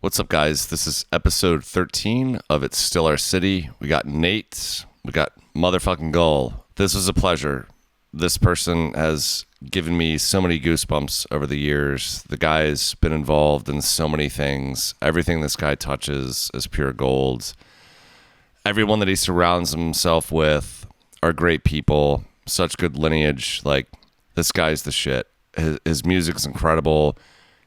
What's up, guys? This is episode 13 of It's Still Our City. We got Nate. We got motherfucking Gull. This was a pleasure. This person has given me so many goosebumps over the years. The guy's been involved in so many things. Everything this guy touches is pure gold. Everyone that he surrounds himself with are great people. Such good lineage. Like, this guy's the shit. His music's incredible.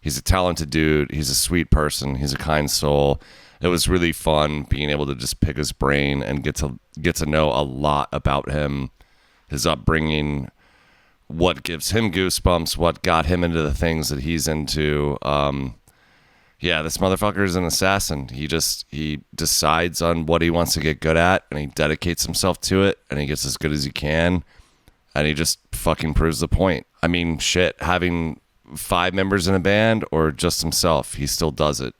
He's a talented dude. He's a sweet person. He's a kind soul. It was really fun being able to just pick his brain and get to know a lot about him, his upbringing, what gives him goosebumps, what got him into the things that he's into. This motherfucker is an assassin. He decides on what he wants to get good at, and he dedicates himself to it, and he gets as good as he can, and he just fucking proves the point. I mean, shit, having 5 members in a band or just himself, he still does it.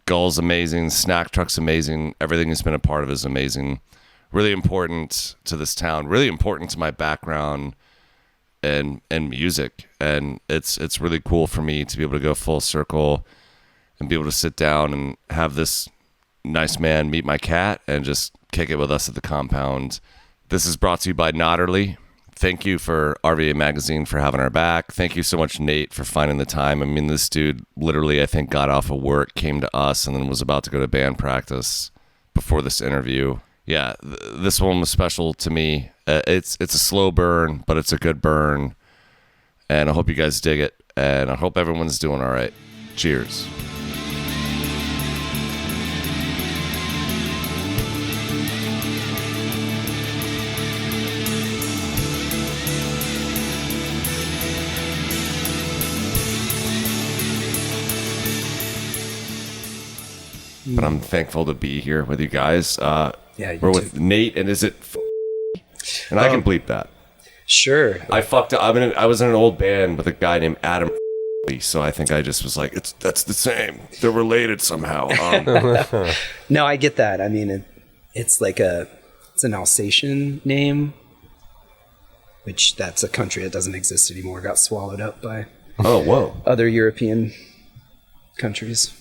Gull's amazing. Snack Truck's amazing. Everything he's been a part of is amazing. Really important to this town. Really important to my background and music. And it's really cool for me to be able to go full circle and be able to sit down and have this nice man meet my cat and just kick it with us at the compound. This is brought to you by Notterly. Thank you for RVA Magazine for having our back. Thank you so much, Nate, for finding the time. I mean, this dude literally, I think, got off of work, came to us, and then was about to go to band practice before this interview. Yeah, this one was special to me. It's a slow burn, but it's a good burn. And I hope you guys dig it. And I hope everyone's doing all right. Cheers. But I'm thankful to be here with you guys. We're with Nate, and is it and I can bleep that. Sure. I fucked up. I was in an old band with a guy named Adam, so I think I just was like, that's the same. They're related somehow. No, I get that. I mean, it's an Alsatian name, which that's a country that doesn't exist anymore. Got swallowed up by other European countries.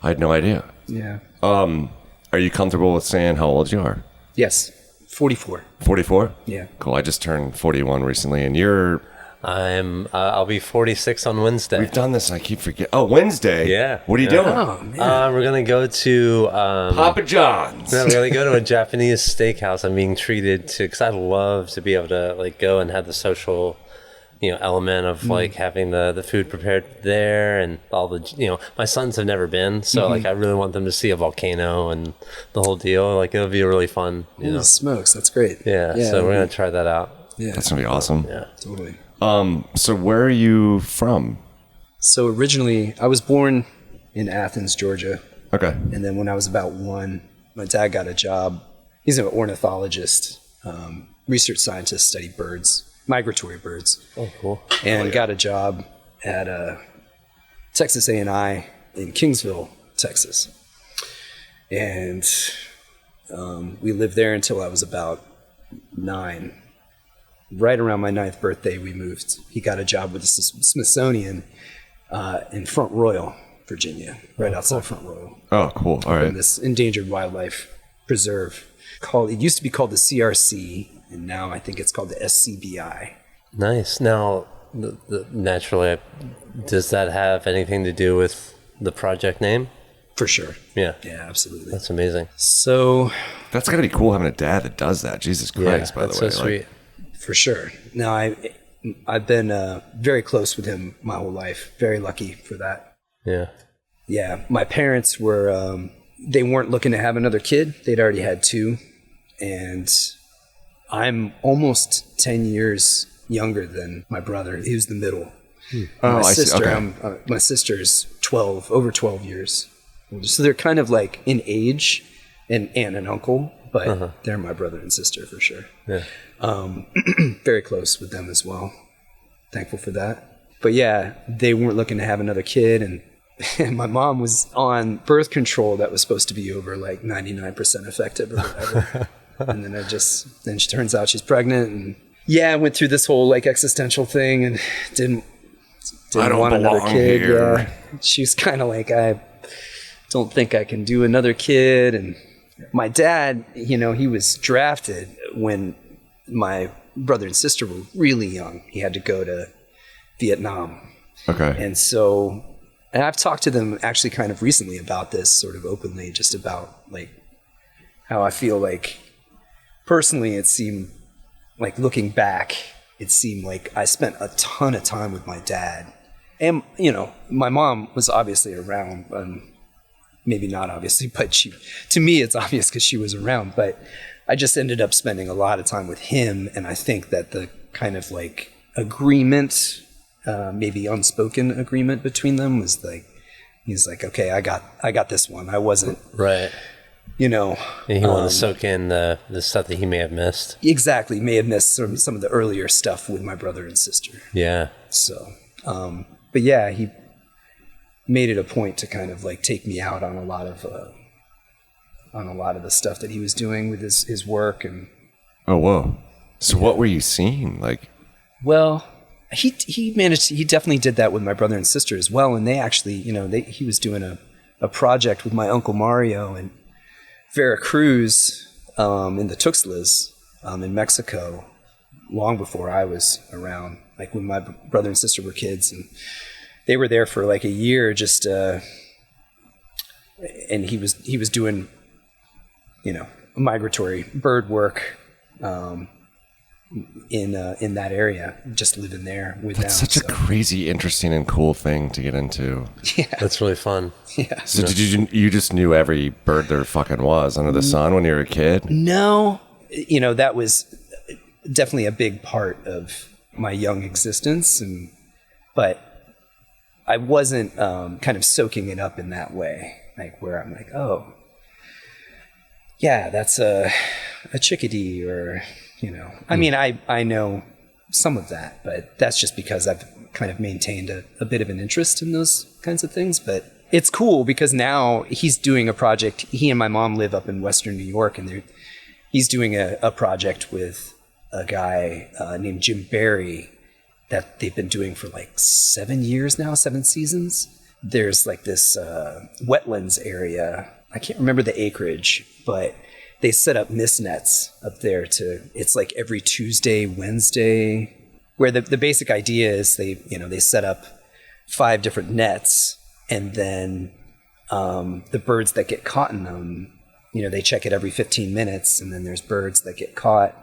I had no idea. Yeah. Are you comfortable with saying how old you are? Yes. 44. 44? Yeah. Cool. I just turned 41 recently, and you're... I'll be 46 on Wednesday. We've done this, and I keep forgetting. Oh, Wednesday? Yeah. What are you doing? Oh, man. We're going to go to... Papa John's. No, we're going to go to a Japanese steakhouse. I'm being treated to... Because I'd love to be able to go and have the social... element of having the food prepared there and all the, my sons have never been. So I really want them to see a volcano and the whole deal. It'll be really fun. Holy smokes. That's great. Yeah. So we're going to try that out. Yeah. That's going to be awesome. Yeah. Totally. So where are you from? So originally I was born in Athens, Georgia. Okay. And then when I was about 1, my dad got a job. He's an ornithologist, research scientist, studied birds. Migratory birds. Oh, cool. And got a job at Texas A&I in Kingsville, Texas. And we lived there until I was about 9. Right around my 9th birthday, we moved. He got a job with the Smithsonian in Front Royal, Virginia, right outside Front Royal. Oh, cool. All right. In this endangered wildlife preserve. It used to be called the CRC, and now I think it's called the SCBI. Nice. Now, naturally, does that have anything to do with the project name? For sure. Yeah. Yeah, absolutely. That's amazing. So... That's got to be cool having a dad that does that. Jesus Christ, by the way. That's so sweet. For sure. Now, I've been very close with him my whole life. Very lucky for that. Yeah. Yeah. My parents were... they weren't looking to have another kid. They'd already had 2. And... I'm almost 10 years younger than my brother. He was the middle. Oh, I see. Okay. My sister's over 12 years. So they're kind of like in age and aunt and uncle, but they're my brother and sister for sure. Yeah. Very close with them as well. Thankful for that. But yeah, they weren't looking to have another kid, and my mom was on birth control that was supposed to be over like 99% effective or whatever. And then she turns out she's pregnant, and I went through this whole like existential thing and didn't want another kid. Here. Yeah. She was kind of like, don't think I can do another kid. And my dad, he was drafted when my brother and sister were really young. He had to go to Vietnam. Okay. And I've talked to them actually kind of recently about this, sort of openly, just about like how I feel like personally it seemed like, looking back, it seemed like I spent a ton of time with my dad. And, my mom was obviously around, maybe not obviously, but to me it's obvious because she was around, but I just ended up spending a lot of time with him. And I think that the kind of like agreement, maybe unspoken agreement between them was like, he's like, okay, I got this one. I wasn't right. And he wanted to soak in the stuff that he may have missed. Exactly. May have missed some of the earlier stuff with my brother and sister. Yeah. So, but yeah, he made it a point to kind of like take me out on a lot of the stuff that he was doing with his work. And oh, whoa. So what were you seeing? Like, well, he definitely did that with my brother and sister as well. And they actually, he was doing a project with my Uncle Mario and Veracruz, in the Tuxtlas, in Mexico, long before I was around, like when my brother and sister were kids, and they were there for like a year just, and he was doing, migratory bird work, in that area, just living there with them. that's such a crazy, interesting, and cool thing to get into. Yeah. That's really fun. Yeah. So did you just knew every bird there fucking was under the sun when you were a kid? No, that was definitely a big part of my young existence, but I wasn't kind of soaking it up in that way, like where I'm like, oh, yeah, that's a chickadee, or I mean, I know some of that, but that's just because I've kind of maintained a bit of an interest in those kinds of things. But it's cool because now he's doing a project. He and my mom live up in Western New York, and he's doing a project with a guy named Jim Barry that they've been doing for like 7 years now, 7 seasons. There's like this wetlands area. I can't remember the acreage, but they set up mist nets up there it's like every Tuesday, Wednesday, where the basic idea is they set up 5 different nets, and then the birds that get caught in them, they check it every 15 minutes, and then there's birds that get caught.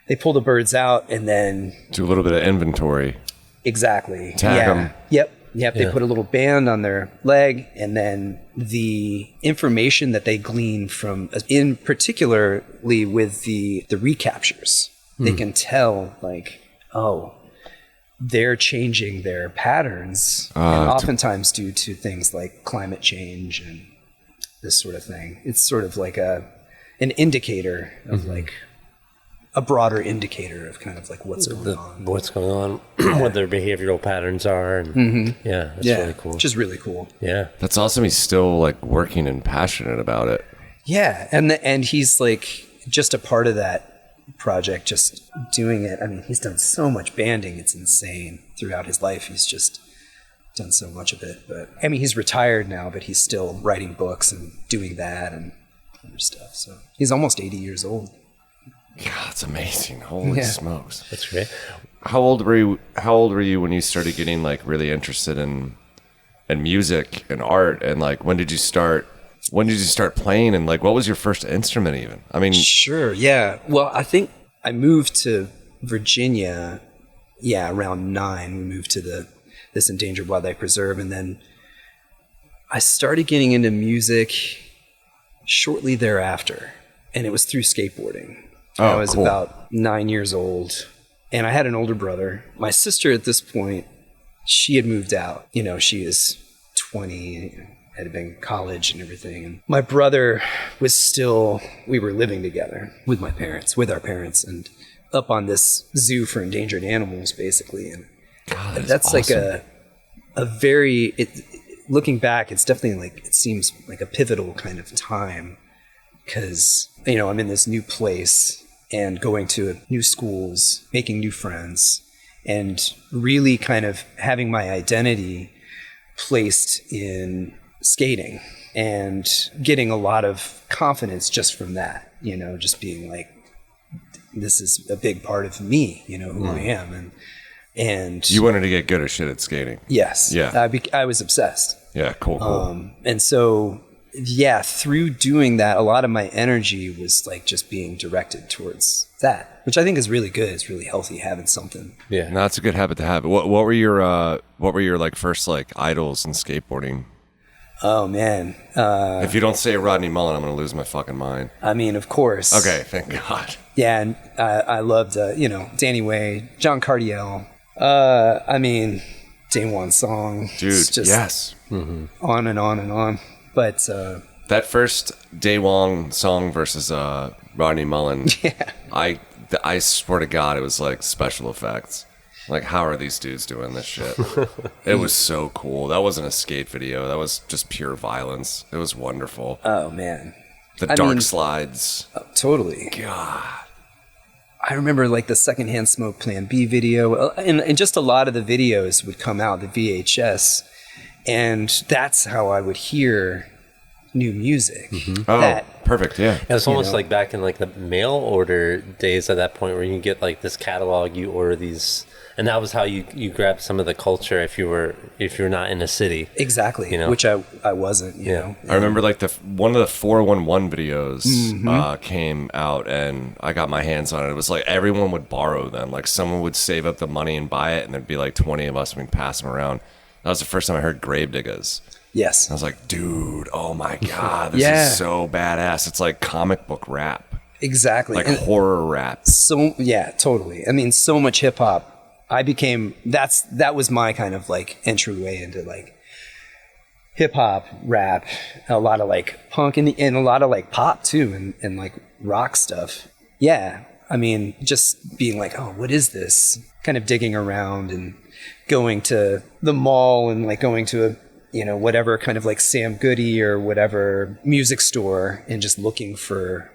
They pull the birds out and then Do a little bit of inventory. Exactly. Tag 'em. Yep. They put a little band on their leg, and then the information that they glean from, in particularly with the recaptures, they can tell like, oh, they're changing their patterns, and oftentimes due to things like climate change and this sort of thing. It's sort of like an indicator of like a broader indicator of kind of like what's going on. What's going on, what their behavioral patterns are. And yeah, that's really cool. Which is really cool. Yeah. That's awesome. He's still like working and passionate about it. Yeah. And he's like just a part of that project, just doing it. I mean, he's done so much banding. It's insane. Throughout his life, he's just done so much of it. But I mean, he's retired now, but he's still writing books and doing that and other stuff. So he's almost 80 years old. God, that's amazing. Holy smokes. That's great. How old were you when you started getting like really interested in music and art, and like when did you start playing, and like what was your first instrument even? I mean, Sure, yeah. Well, I think I moved to Virginia, around 9. We moved to this endangered wildlife preserve, and then I started getting into music shortly thereafter, and it was through skateboarding. I was cool. about 9 years old, and I had an older brother. My sister at this point, she had moved out. She is 20, had been in college and everything. And my brother was still, we were living together with our parents, and up on this zoo for endangered animals, basically. And God, that's awesome. like a very, looking back, it's definitely like, it seems like a pivotal kind of time, because, I'm in this new place and going to new schools, making new friends, and really kind of having my identity placed in skating and getting a lot of confidence just from that, just being like, this is a big part of me, who I am. And You wanted to get good at shit at skating. yes, Yeah. I was obsessed. Yeah, cool. And so, through doing that, a lot of my energy was like just being directed towards that, which I think is really good. It's really healthy having something. Yeah. No, that's a good habit to have. What were your like first like idols in skateboarding? Oh man. If you don't say Rodney Mullen, I'm gonna lose my fucking mind. I mean, of course. Okay, thank God. Yeah, and I loved, Danny Way, John Cardiel. I mean, Daewon Song. Dude, It's just yes. on and on and on. But That first Daewon Song versus Rodney Mullen. yeah, I swear to God, it was like special effects. Like, how are these dudes doing this shit? It was so cool. That wasn't a skate video. That was just pure violence. It was wonderful. oh man, The dark slides. totally. God. I remember like the Secondhand Smoke Plan B video, and just a lot of the videos would come out, the VHS, and that's how I would hear new music. Oh, perfect. Yeah. It was almost like back in like the mail order days at that point where you can get like this catalog, you order these, and that was how you grab some of the culture if you're not in a city. Exactly, which I wasn't, you know. I remember like one of the 411 videos came out and I got my hands on it. It was like everyone would borrow them. Like someone would save up the money and buy it, and there'd be like 20 of us and we'd pass them around. That was the first time I heard Gravediggers. Yes. I was like, dude, oh my God, this is so badass. It's like comic book rap. Exactly. Like horror rap. So, yeah, totally. I mean, so much hip hop. That was my kind of like entryway into like hip hop, rap, a lot of like punk and a lot of like pop too, and like rock stuff. Yeah. I mean, just being like, oh, what is this? Kind of digging around and going to the mall and like going to whatever kind of like Sam Goody or whatever music store and just looking for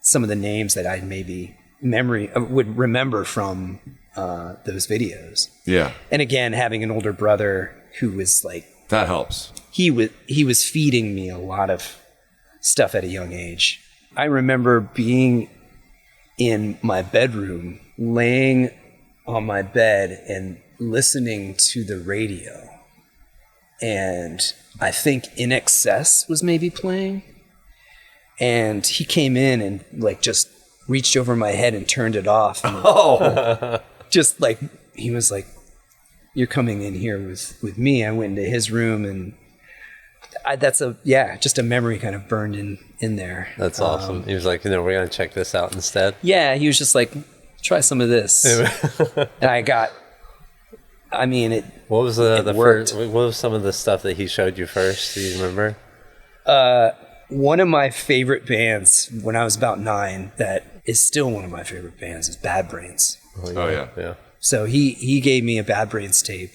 some of the names that I maybe would remember from those videos. Yeah. And again, having an older brother who was like, that helps. He was feeding me a lot of stuff at a young age. I remember being in my bedroom, laying on my bed and listening to the radio. And I think In Excess was maybe playing. And he came in and like just reached over my head and turned it off. And just like, he was like, you're coming in here with me. I went into his room and just a memory kind of burned in there. That's awesome. He was like, we're going to check this out instead. Yeah, he was just like, try some of this. And what was what was some of the stuff that he showed you first? Do you remember? One of my favorite bands when I was about 9, that is still one of my favorite bands, is Bad Brains. Oh yeah. So he gave me a Bad Brains tape.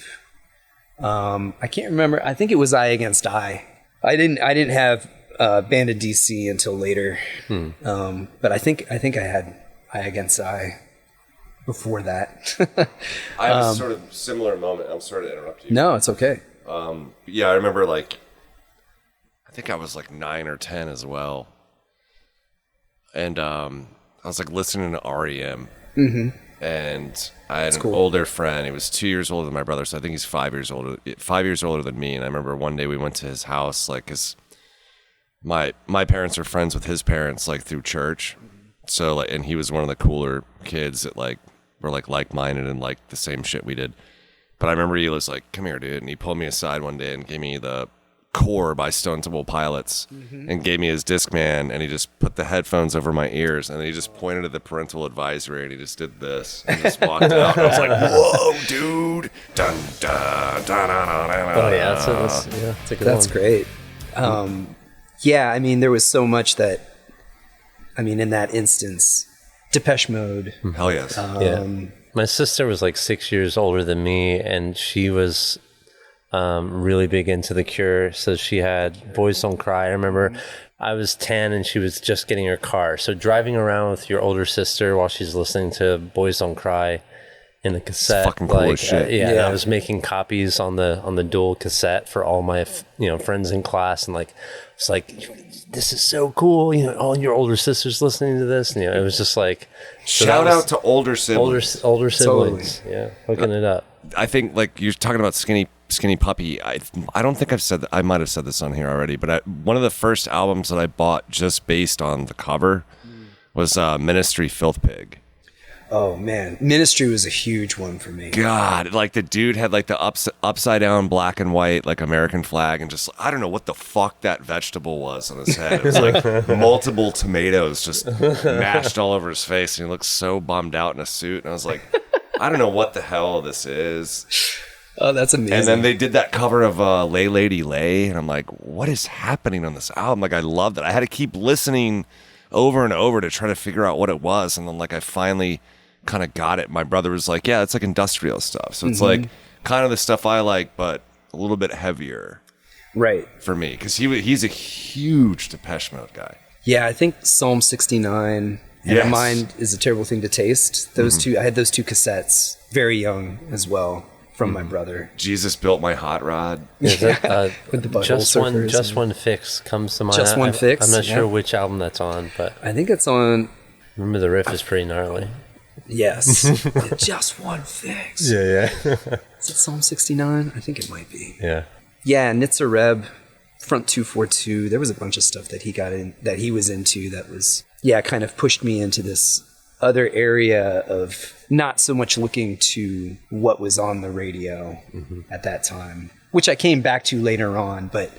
I can't remember. I think it was Eye Against Eye. I didn't have Band of DC until later. But I think I had Eye Against Eye before that. I have a sort of similar moment. I'm sorry to interrupt you. No, it's okay. Yeah, I remember like, I think I was like 9 or 10 as well. And I was like listening to REM. And I had an older friend. He was 2 years older than my brother, so I think he's 5 years older than me. And I remember one day we went to his house, like, cause my parents are friends with his parents, like through church. So like, and he was one of the cooler kids that like were like-minded and like the same shit we did. But I remember he was like, "Come here, dude," and he pulled me aside one day and gave me the Core by Stone Temple Pilots and gave me his Discman, and he just put the headphones over my ears, and then he just pointed at the parental advisory and he just did this and just walked out. I was like, whoa, dude. Dun, dun, dun, dun, dun, dun, Oh yeah, that's a good That's one. great. Yeah, I mean, there was so much that, I mean, in that instance, Depeche Mode. Hell yes. My sister was like 6 years older than me, and she was really big into The Cure. So she had Boys Don't Cry. I remember I was 10 and she was just getting her car. So driving around with your older sister while she's listening to Boys Don't Cry in a cassette. fucking cool as shit. And I was making copies on the dual cassette for all my friends in class, and like it's like, this is so cool. All your older sisters listening to this. And, it was just like shout out to older siblings. Older siblings. Totally. Yeah, hooking it up. I think like you're talking about Skinny Puppy. I don't think I've said that. I might have said this on here already, but one of the first albums that I bought just based on the cover was Ministry Filth Pig. Oh man, Ministry was a huge one for me. God, like the dude had like the upside down black and white like American flag, and just I don't know what the fuck that vegetable was on his head. It was like multiple tomatoes just mashed all over his face, and he looked so bummed out in a suit. And I was like, I don't know what the hell this is. Oh, that's amazing. And then they did that cover of Lay Lady Lay, and I'm like, what is happening on this album? Like I loved it. I had to keep listening over and over to try to figure out what it was, and then like I finally kind of got it. My brother was like, yeah, it's like industrial stuff, so it's like kind of the stuff I like, but a little bit heavier, right, for me, because he's a huge Depeche Mode guy. Yeah, I think Psalm 69 and Mind is a Terrible Thing to Taste. Those two, I had those two cassettes very young as well from my brother. Jesus Built My Hot Rod. With the butthole Just One Fix comes to mind. Just One Fix. I'm not sure which album that's on, but I think it's on. Remember the riff is pretty gnarly. Yes. Just One Fix. Yeah. Is it Psalm 69? I think it might be. Yeah. Yeah, Nitzer Reb, Front 242. There was a bunch of stuff that he was into that was, kind of pushed me into this other area of not so much looking to what was on the radio at that time, which I came back to later on, but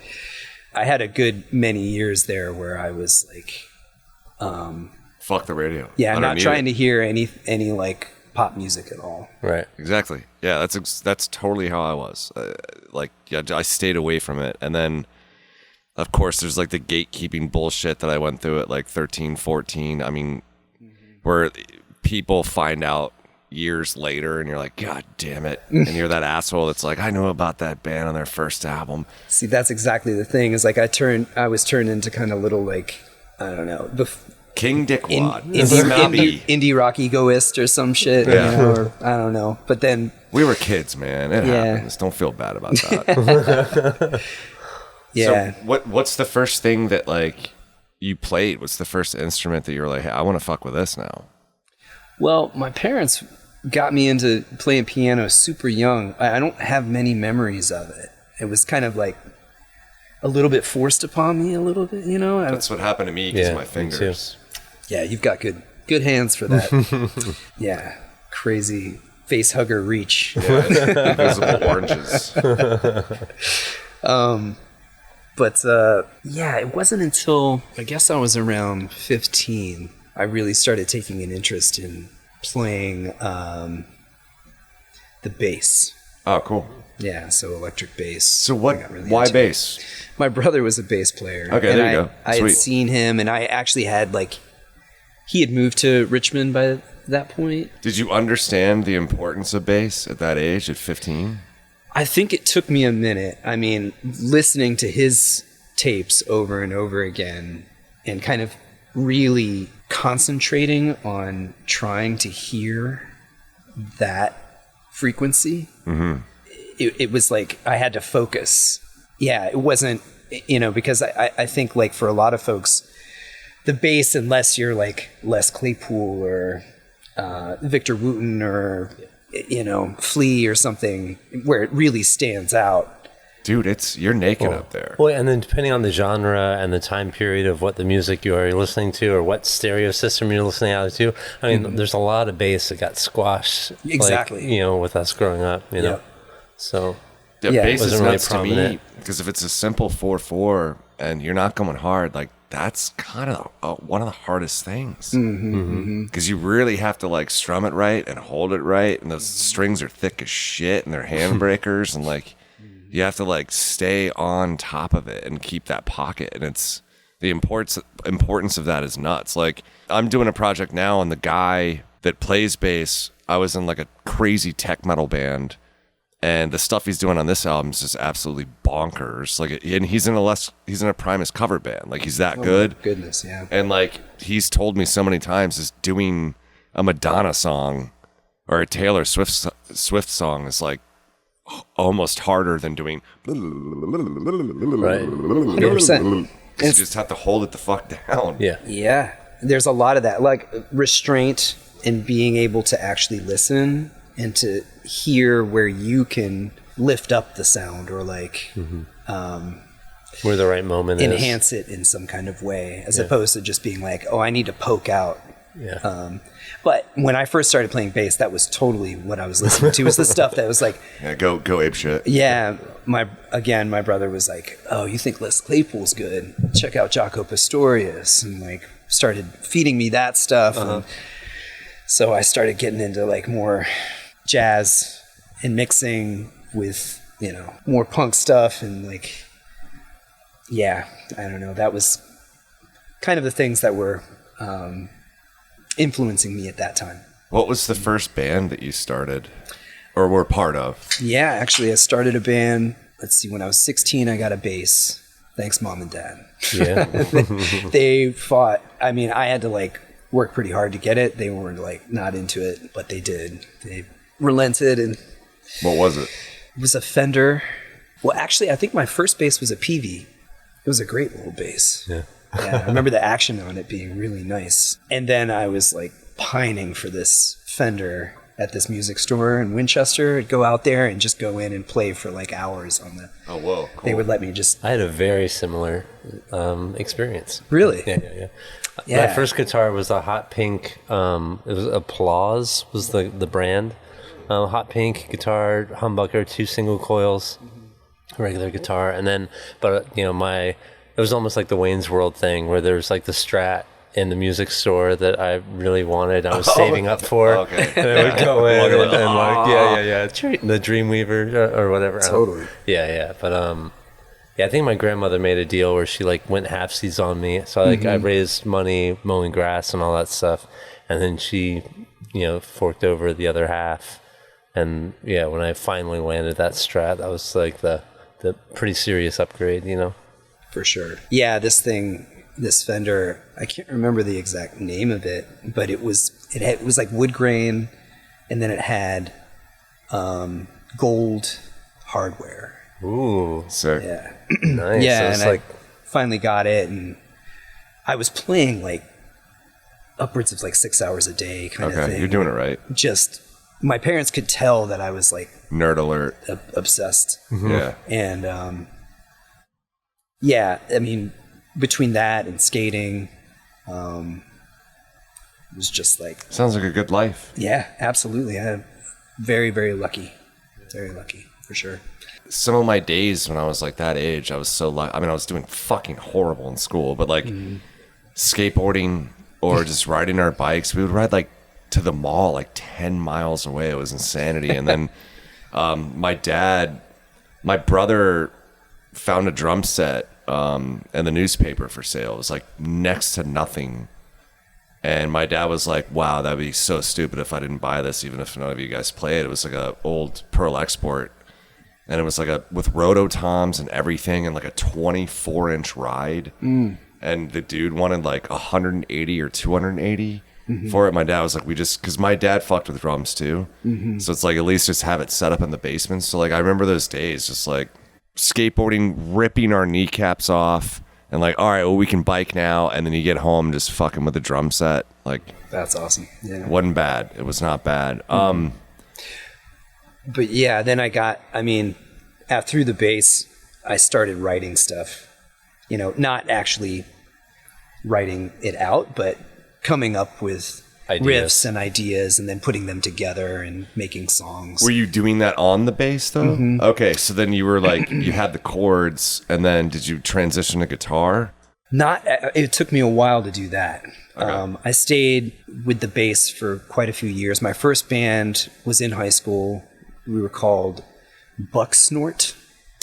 I had a good many years there where I was like, fuck the radio. Yeah, not trying to hear any like pop music at all. Right. Exactly. Yeah, that's totally how I was. I stayed away from it. And then, of course, there's like the gatekeeping bullshit that I went through at like 13, 14. I mean, where people find out years later and you're like, God damn it. And you're that asshole that's like, I know about that band on their first album. See, that's exactly the thing. Is like I was turned into kind of little like, I don't know, King Dickwad. Indie rock egoist or some shit, or I don't know. But then we were kids, man. It happens. Don't feel bad about that. Yeah. So what's the first thing that like you played? What's the first instrument that you were like, hey, I want to fuck with this now? Well, my parents got me into playing piano super young. I don't have many memories of it. It was kind of like a little bit forced upon me, a little bit, That's what happened to me because of my fingers. Yeah, you've got good hands for that. Yeah, crazy face hugger reach. Yeah, invisible oranges. But it wasn't until I guess I was around 15 I really started taking an interest in playing the bass. Oh, cool. Yeah, so electric bass. So why bass? My brother was a bass player. Okay, there you go. I had seen him, and I actually had he had moved to Richmond by that point. Did you understand the importance of bass at that age, at 15? I think it took me a minute. I mean, listening to his tapes over and over again and kind of really concentrating on trying to hear that frequency. Mm-hmm. It was like I had to focus. Yeah, it wasn't, because I think like for a lot of folks, the bass, unless you're like Les Claypool or Victor Wooten or, Flea or something, where it really stands out. Dude, you're naked up there. Well, and then depending on the genre and the time period of what the music you are listening to or what stereo system you're listening out to, I mean, there's a lot of bass that got squashed. Exactly. With us growing up, Yep. So bass is really nuts prominent to me because if it's a simple 4/4 and you're not going hard, like that's kind of one of the hardest things because you really have to like strum it right and hold it right, and those strings are thick as shit and they're handbreakers and like you have to like stay on top of it and keep that pocket, and it's the importance of that is nuts. Like I'm doing a project now, and the guy that plays bass, I was in like a crazy tech metal band. And the stuff he's doing on this album is just absolutely bonkers. Like, and he's in a Primus cover band. Like, he's that good. My goodness, yeah. And like, he's told me so many times, is doing a Madonna song or a Taylor Swift song is like almost harder than doing. Right. 100%. You just have to hold it the fuck down. Yeah. Yeah, there's a lot of that, like restraint and being able to actually listen and to hear where you can lift up the sound or like Where the right moment enhance it in some kind of way, as opposed to just being like, oh, I need to poke out. Yeah. But when I first started playing bass, that was totally what I was listening to. Was the stuff that was like, Yeah, go ape shit. yeah. My brother was like, oh, you think Les Claypool's good? Check out Jaco Pastorius, and like started feeding me that stuff. And so I started getting into like more jazz and mixing with, you know, more punk stuff and like, yeah, I don't know. That was kind of the things that were influencing me at that time. What was the first band that you started or were part of? Yeah, actually, I started a band. Let's see, when I was 16, I got a bass. Thanks, Mom and Dad. Yeah. They fought. I mean, I had to like work pretty hard to get it. They were like not into it, but they did. They relented, and What was it? it was a Fender. Well, actually, I think my first bass was a PV. It was a great little bass. Yeah. Yeah, I remember the action on it being really nice. And then I was like pining for this Fender at this music store in Winchester. I'd go out there and just go in and play for like hours on the. Oh, whoa. Cool. They would let me just. I had a very similar experience. Really? Yeah. Yeah. My first guitar was a hot pink. It was Applause was the brand. Hot pink guitar, humbucker, 2 single coils, regular guitar, and then, but you know, it was almost like the Wayne's World thing where there's like the Strat in the music store that I really wanted. I was saving up for. Okay. And I would go in and like, yeah. The Dreamweaver or whatever. Totally. Yeah. But yeah, I think my grandmother made a deal where she like went halfsies on me. So like I raised money mowing grass and all that stuff, and then she, you know, forked over the other half. And yeah, when I finally landed that Strat, that was like the pretty serious upgrade, you know. For sure. Yeah, this Fender, I can't remember the exact name of it, but it was like wood grain, and then it had gold hardware. Ooh, Sick. Yeah. nice. Yeah, So and it's I like finally got it, and I was playing like upwards of like 6 hours a day kind of Okay, thing. you're doing it right. Just, my parents could tell that I was like Nerd alert. obsessed. Yeah. And yeah, I mean, between that and skating, it was just like, Sounds like a good life. yeah, absolutely. I'm very, very lucky. Very lucky, for sure. Some of my days when I was like that age, I was so lucky. I mean, I was doing fucking horrible in school, but like skateboarding or just riding our bikes, we would ride like to the mall like 10 miles away. It was insanity. And then my brother found a drum set in the newspaper for sale. It was like next to nothing. And my dad was like, wow, that'd be so stupid if I didn't buy this, even if none of you guys play it. It was like a old Pearl Export. And it was like with roto toms and everything, and like a 24-inch ride. And the dude wanted like 180 or 280 for it. My dad was like, because my dad fucked with drums too. So it's like, at least just have it set up in the basement. So like, I remember those days just like skateboarding, ripping our kneecaps off, and like, all right, well, we can bike now. And then you get home just fucking with the drum set. Like, That's awesome. Yeah. wasn't bad. It was not bad. But yeah, then through the bass, I started writing stuff. You know, not actually writing it out, but coming up with riffs and ideas and then putting them together and making songs. Were you doing that on the bass though? Okay, so then you were like, you had the chords, and then did you transition to guitar? It took me a while to do that. Okay. I stayed with the bass for quite a few years. My first band was in high school. We were called Buck Snort.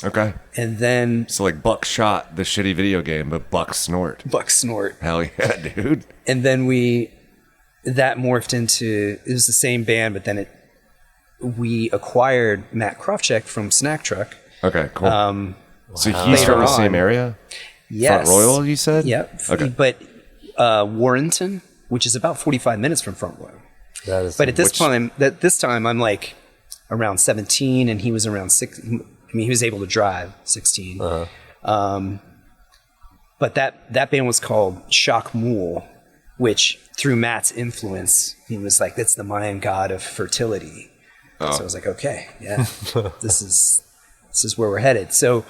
Okay. And then So like Buckshot, the shitty video game, but Buck Snort. Buck Snort. Hell yeah, dude. And then that morphed into, it was the same band, but then we acquired Matt Krofchek from Snack Truck. Okay, cool. So he's Later from the same on. area? Yes. Front Royal, you said? Yep. Okay. But Warrenton, which is about 45 minutes from Front Royal. That is But at this time, I'm like around 17, and he was around 6. I mean, he was able to drive 16. But that band was called Shock Mule, which through Matt's influence, he was like, that's the Mayan god of fertility. So I was like, okay, yeah, this is where we're headed. So,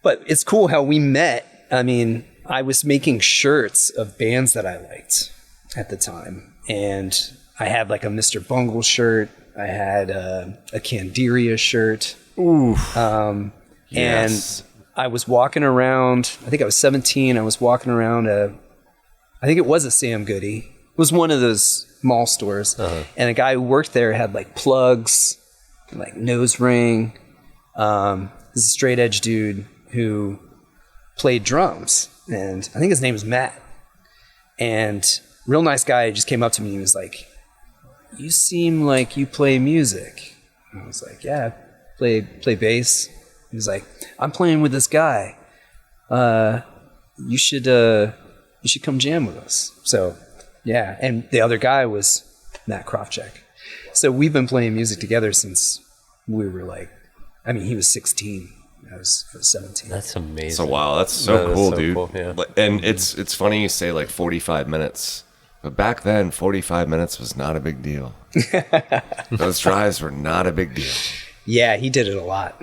but it's cool how we met. I mean, I was making shirts of bands that I liked at the time. And I had like a Mr. Bungle shirt. I had a Candiria shirt. Ooh. And I was walking around, I think I was 17. I was walking around I think it was a Sam Goody. It was one of those mall stores. And a guy who worked there had like plugs, like nose ring. This is a straight edge dude who played drums. And I think his name was Matt. And real nice guy just came up to me and he was like, you seem like you play music. And I was like, yeah, I play bass. He was like, I'm playing with this guy. You should come jam with us. So, yeah. And the other guy was Matt Krofchek. So we've been playing music together since we were like, I mean, he was 16. I was 17. That's amazing. So wow, that's so cool, dude. Cool, yeah. And it's funny you say like 45 minutes. But back then, 45 minutes was not a big deal. Those drives were not a big deal. Yeah, he did it a lot.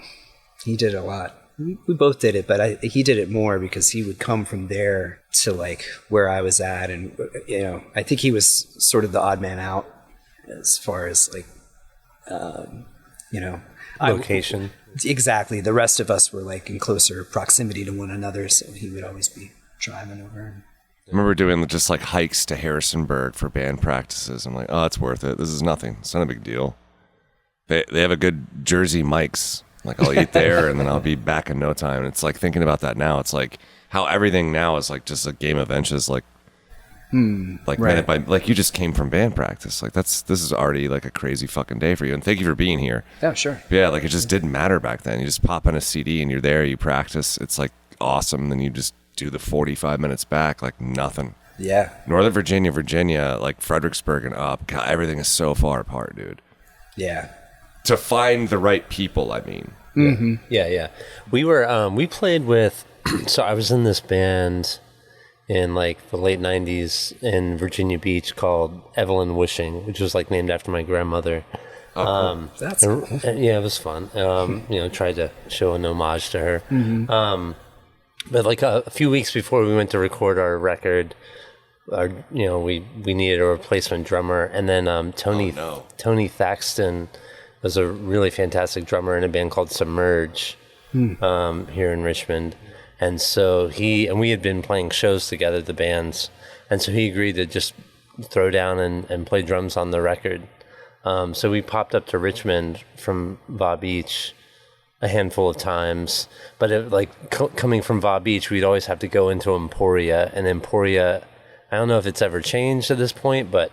We both did it, but he did it more because he would come from there to like where I was at. And, you know, I think he was sort of the odd man out as far as like, you know. Location. Exactly. The rest of us were like in closer proximity to one another. So he would always be driving over. I remember doing just like hikes to Harrisonburg for band practices. I'm like, oh, it's worth it. This is nothing. It's not a big deal. They have a good Jersey Mike's. Like I'll eat there and then I'll be back in no time. And it's like thinking about that now. It's like how everything now is like just a game of inches. Like right. Minute by like you just came from band practice. Like this is already like a crazy fucking day for you. And thank you for being here. Yeah, sure. Yeah, like it just didn't matter back then. You just pop on a CD and you're there. You practice. It's like awesome. Then you just do the 45 minutes back like nothing. Yeah. Northern Virginia, like Fredericksburg and up. God, everything is so far apart, dude. Yeah. To find the right people, I mean. Mm-hmm. Yeah. We were we played with so I was in this band in like the late 90s in Virginia Beach called Evelyn Wishing, which was like named after my grandmother. That's cool. Yeah, it was fun. You know, tried to show an homage to her. Mm-hmm. But like a few weeks before we went to record our record, we needed a replacement drummer, and then Tony Thaxton was a really fantastic drummer in a band called Submerge here in Richmond. And so we had been playing shows together, the bands, and so he agreed to just throw down and play drums on the record. So we popped up to Richmond from Va Beach a handful of times, but coming from Va Beach, we'd always have to go into Emporia, and Emporia, I don't know if it's ever changed at this point, but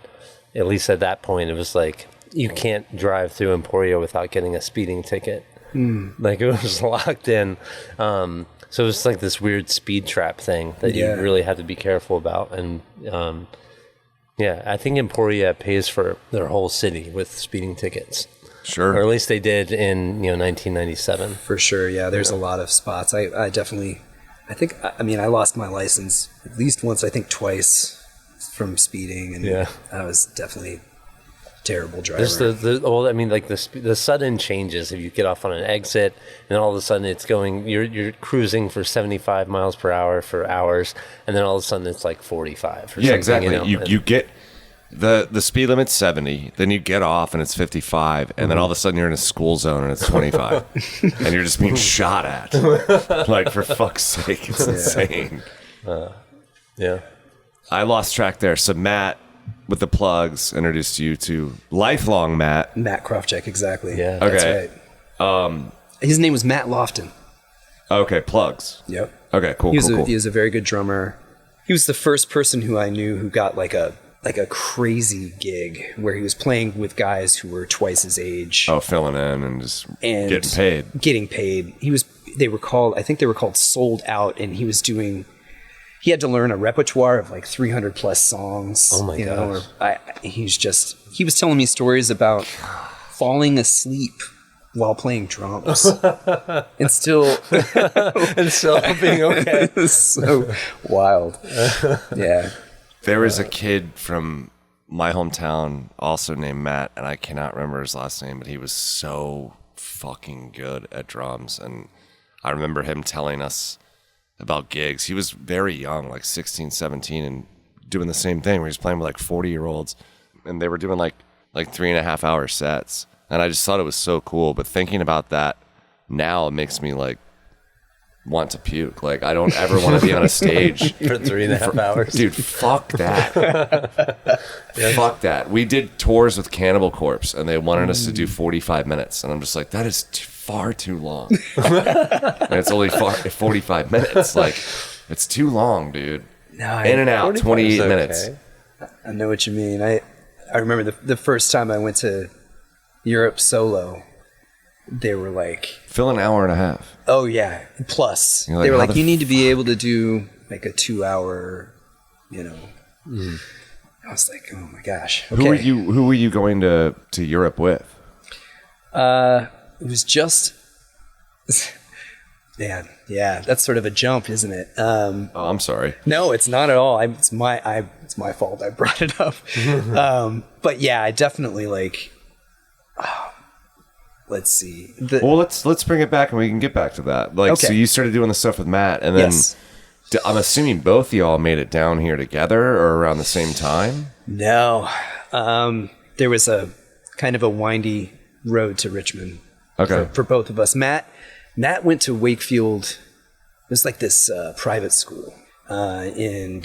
at least at that point, it was like, you can't drive through Emporia without getting a speeding ticket. Like it was locked in. So it was like this weird speed trap thing that you really had to be careful about. And I think Emporia pays for their whole city with speeding tickets. Sure. Or at least they did in 1997. For sure, yeah. There's a lot of spots. I lost my license at least once, I think twice from speeding, and I was definitely a terrible driver. There's the sudden changes if you get off on an exit, and all of a sudden it's going. You're cruising for 75 miles per hour for hours, and then all of a sudden it's like 45. Or yeah, exactly. You get. The speed limit's 70, then you get off and it's 55, and then all of a sudden you're in a school zone and it's 25, and you're just being shot at. Like, for fuck's sake, it's insane. I lost track there. So Matt, with the plugs, introduced you to lifelong Matt. Matt Krofchek, exactly. Yeah. That's right. His name was Matt Lofton. Okay, plugs. Yep. Okay, cool. He was a very good drummer. He was the first person who I knew who got like a crazy gig where he was playing with guys who were twice his age. Oh, filling in and just getting paid. I think they were called Sold Out, and he he had to learn a repertoire of like 300 plus songs. Oh my gosh. He was telling me stories about falling asleep while playing drums and still being okay. It's so wild. Yeah. There was a kid from my hometown also named Matt, and I cannot remember his last name, but he was so fucking good at drums. And I remember him telling us about gigs. He was very young, like 16, 17, and doing the same thing where he was playing with like 40-year-olds, and they were doing like 3.5 hour sets. And I just thought it was so cool. But thinking about that now, it makes me like want to puke. Like, I don't ever want to be on a stage For 3.5 hours. Dude, fuck that. Fuck that. We did tours with Cannibal Corpse, and they wanted us to do 45 minutes. And I'm just like, that is far too long. And it's only 45 minutes. Like, it's too long, dude. No, In and out, 28 okay. minutes. I know what you mean. I remember the first time I went to Europe solo, they were like, Fill an hour and a half. oh yeah, plus. You're like, They were how like, the you need to be able to do like a 2-hour, you know. I was like, oh my gosh. Okay. Who were you going to Europe with? It was just, man, yeah, that's sort of a jump, isn't it? Oh, I'm sorry. No, it's not at all. It's my fault. I brought it up. But yeah, I definitely like. Let's see. Well, let's bring it back and we can get back to that. Like, Okay. so you started doing the stuff with Matt, and then Yes. I'm assuming both of y'all made it down here together or around the same time. No, there was a kind of a windy road to Richmond. Okay. For both of us. Matt went to Wakefield. It was like this private school in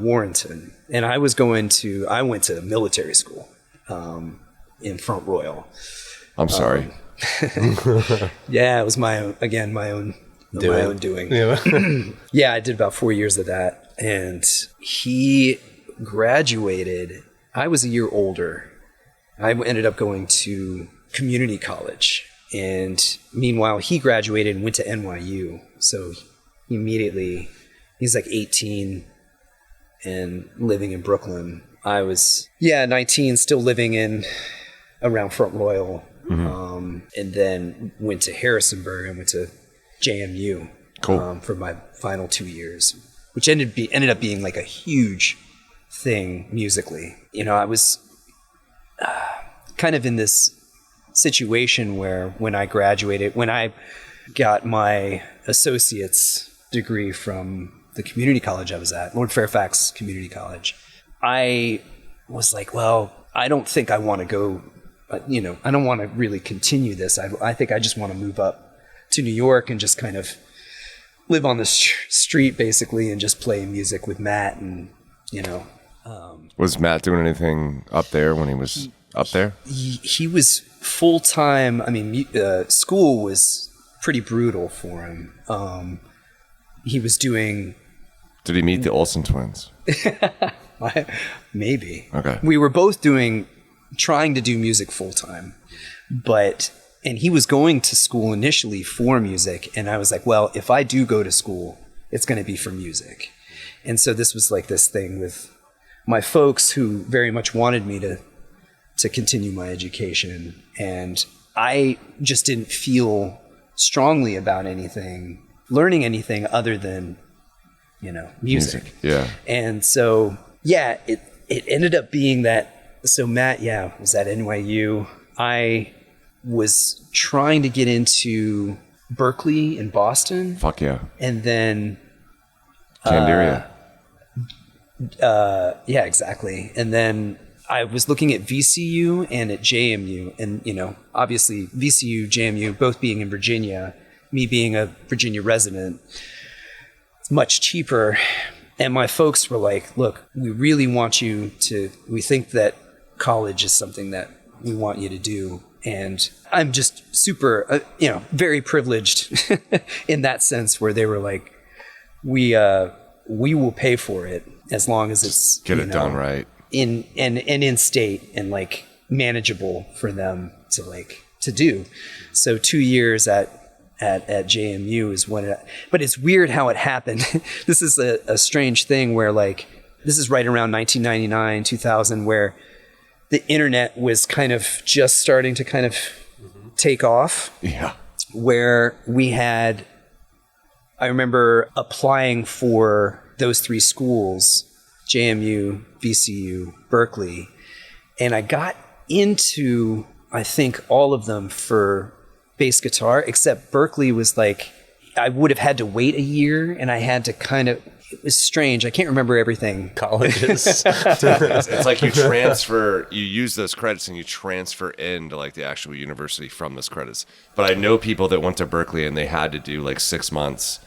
Warrenton, and I went to military school in Front Royal. I'm sorry. Yeah, it was my own doing. Yeah. Yeah, I did about 4 years of that, and he graduated. I was a year older. I ended up going to community college, and meanwhile, he graduated and went to NYU. So he's like 18 and living in Brooklyn. I was 19, still living around Front Royal. And then went to Harrisonburg and went to JMU for my final 2 years, which ended up being like a huge thing musically. You know, I was kind of in this situation where when I got my associate's degree from the community college I was at, Lord Fairfax Community College, I was like, well, I don't think I want to go. I don't want to really continue this. I think I just want to move up to New York and just kind of live on the street basically and just play music with Matt. And, Was Matt doing anything up there when he was up there? he was full time. I mean, school was pretty brutal for him. He was doing. Did he meet the Olsen twins? Maybe. Okay. We were both trying to do music full time, and he was going to school initially for music, and I was like, well, if I do go to school, it's going to be for music. And so this was like this thing with my folks who very much wanted me to continue my education, and I just didn't feel strongly about learning anything other than music. Yeah. And so it ended up being that. So Matt, was at NYU. I was trying to get into Berkeley in Boston. Fuck yeah. And then Candiria. yeah, exactly. And then I was looking at VCU and at JMU, and obviously VCU, JMU, both being in Virginia, me being a Virginia resident, it's much cheaper. And my folks were like, look, we really want we think that college is something that we want you to do. And I'm just super, very privileged in that sense, where they were like, we will pay for it as long as it's Get it done right. in state and like manageable for them to do. So 2 years at at JMU is when but it's weird how it happened. This is a strange thing where like, this is right around 1999, 2000, where the internet was kind of just starting to kind of take off. Yeah. Where I remember applying for those 3 schools, JMU, VCU, Berkeley, and I got into, I think, all of them for bass guitar, except Berkeley was like, I would have had to wait a year, and I had to it was strange. I can't remember everything. Colleges. It's like you use those credits and you transfer into like the actual university from those credits. But I know people that went to Berkeley and they had to do like 6 months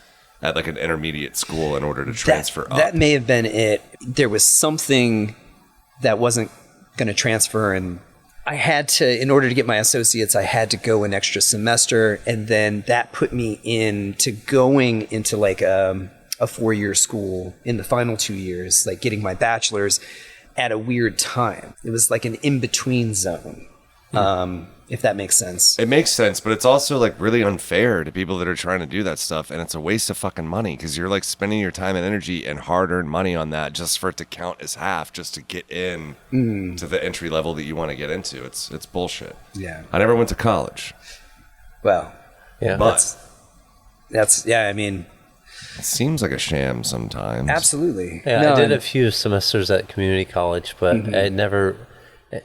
at like an intermediate school in order to transfer up. That may have been it. There was something that wasn't going to transfer, and I had to, in order to get my associates, I had to go an extra semester, and then that put me into going into like a 4-year school in the final 2 years, like getting my bachelor's at a weird time. It was like an in-between zone, if that makes sense. It makes sense, but it's also like really unfair to people that are trying to do that stuff, and it's a waste of fucking money because you're like spending your time and energy and hard-earned money on that just for it to count as half, just to get in to the entry level that you want to get into. It's bullshit. Yeah. I never went to college. Well, Yeah. But that's yeah. I mean, it seems like a sham sometimes. absolutely. Yeah, No, I did and- a few semesters at community college, but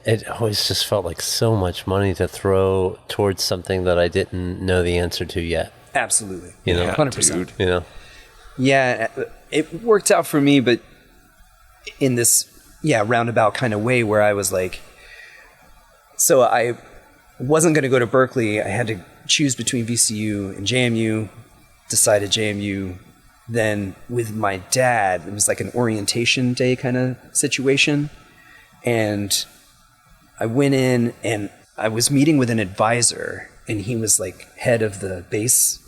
it always just felt like so much money to throw towards something that I didn't know the answer to yet. Absolutely. You know, Yeah, 100%. dude. You know, Yeah, it worked out for me, but in this roundabout kind of way where I was like, so I wasn't going to go to Berkeley. I had to choose between VCU and JMU. Decided JMU. Then with my dad, it was like an orientation day kind of situation, and I went in and I was meeting with an advisor, and he was like head of the bass,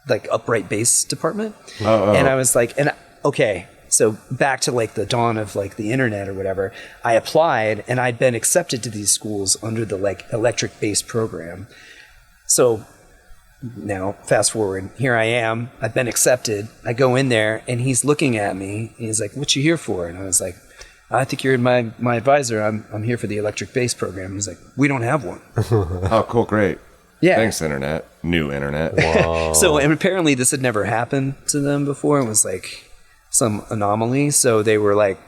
like upright bass department. And I was like, okay, so back to like the dawn of like the internet or whatever, I applied and I'd been accepted to these schools under the like electric bass program. So now fast forward, here I am, I've been accepted. I go in there and he's looking at me and he's like, "What you here for?" And I was like, "I think you're my advisor. I'm here for the electric bass program." He's like, "We don't have one." Oh, cool, great. Yeah. Thanks, internet. New internet. Whoa. So, and apparently this had never happened to them before. It was like some anomaly. So they were like,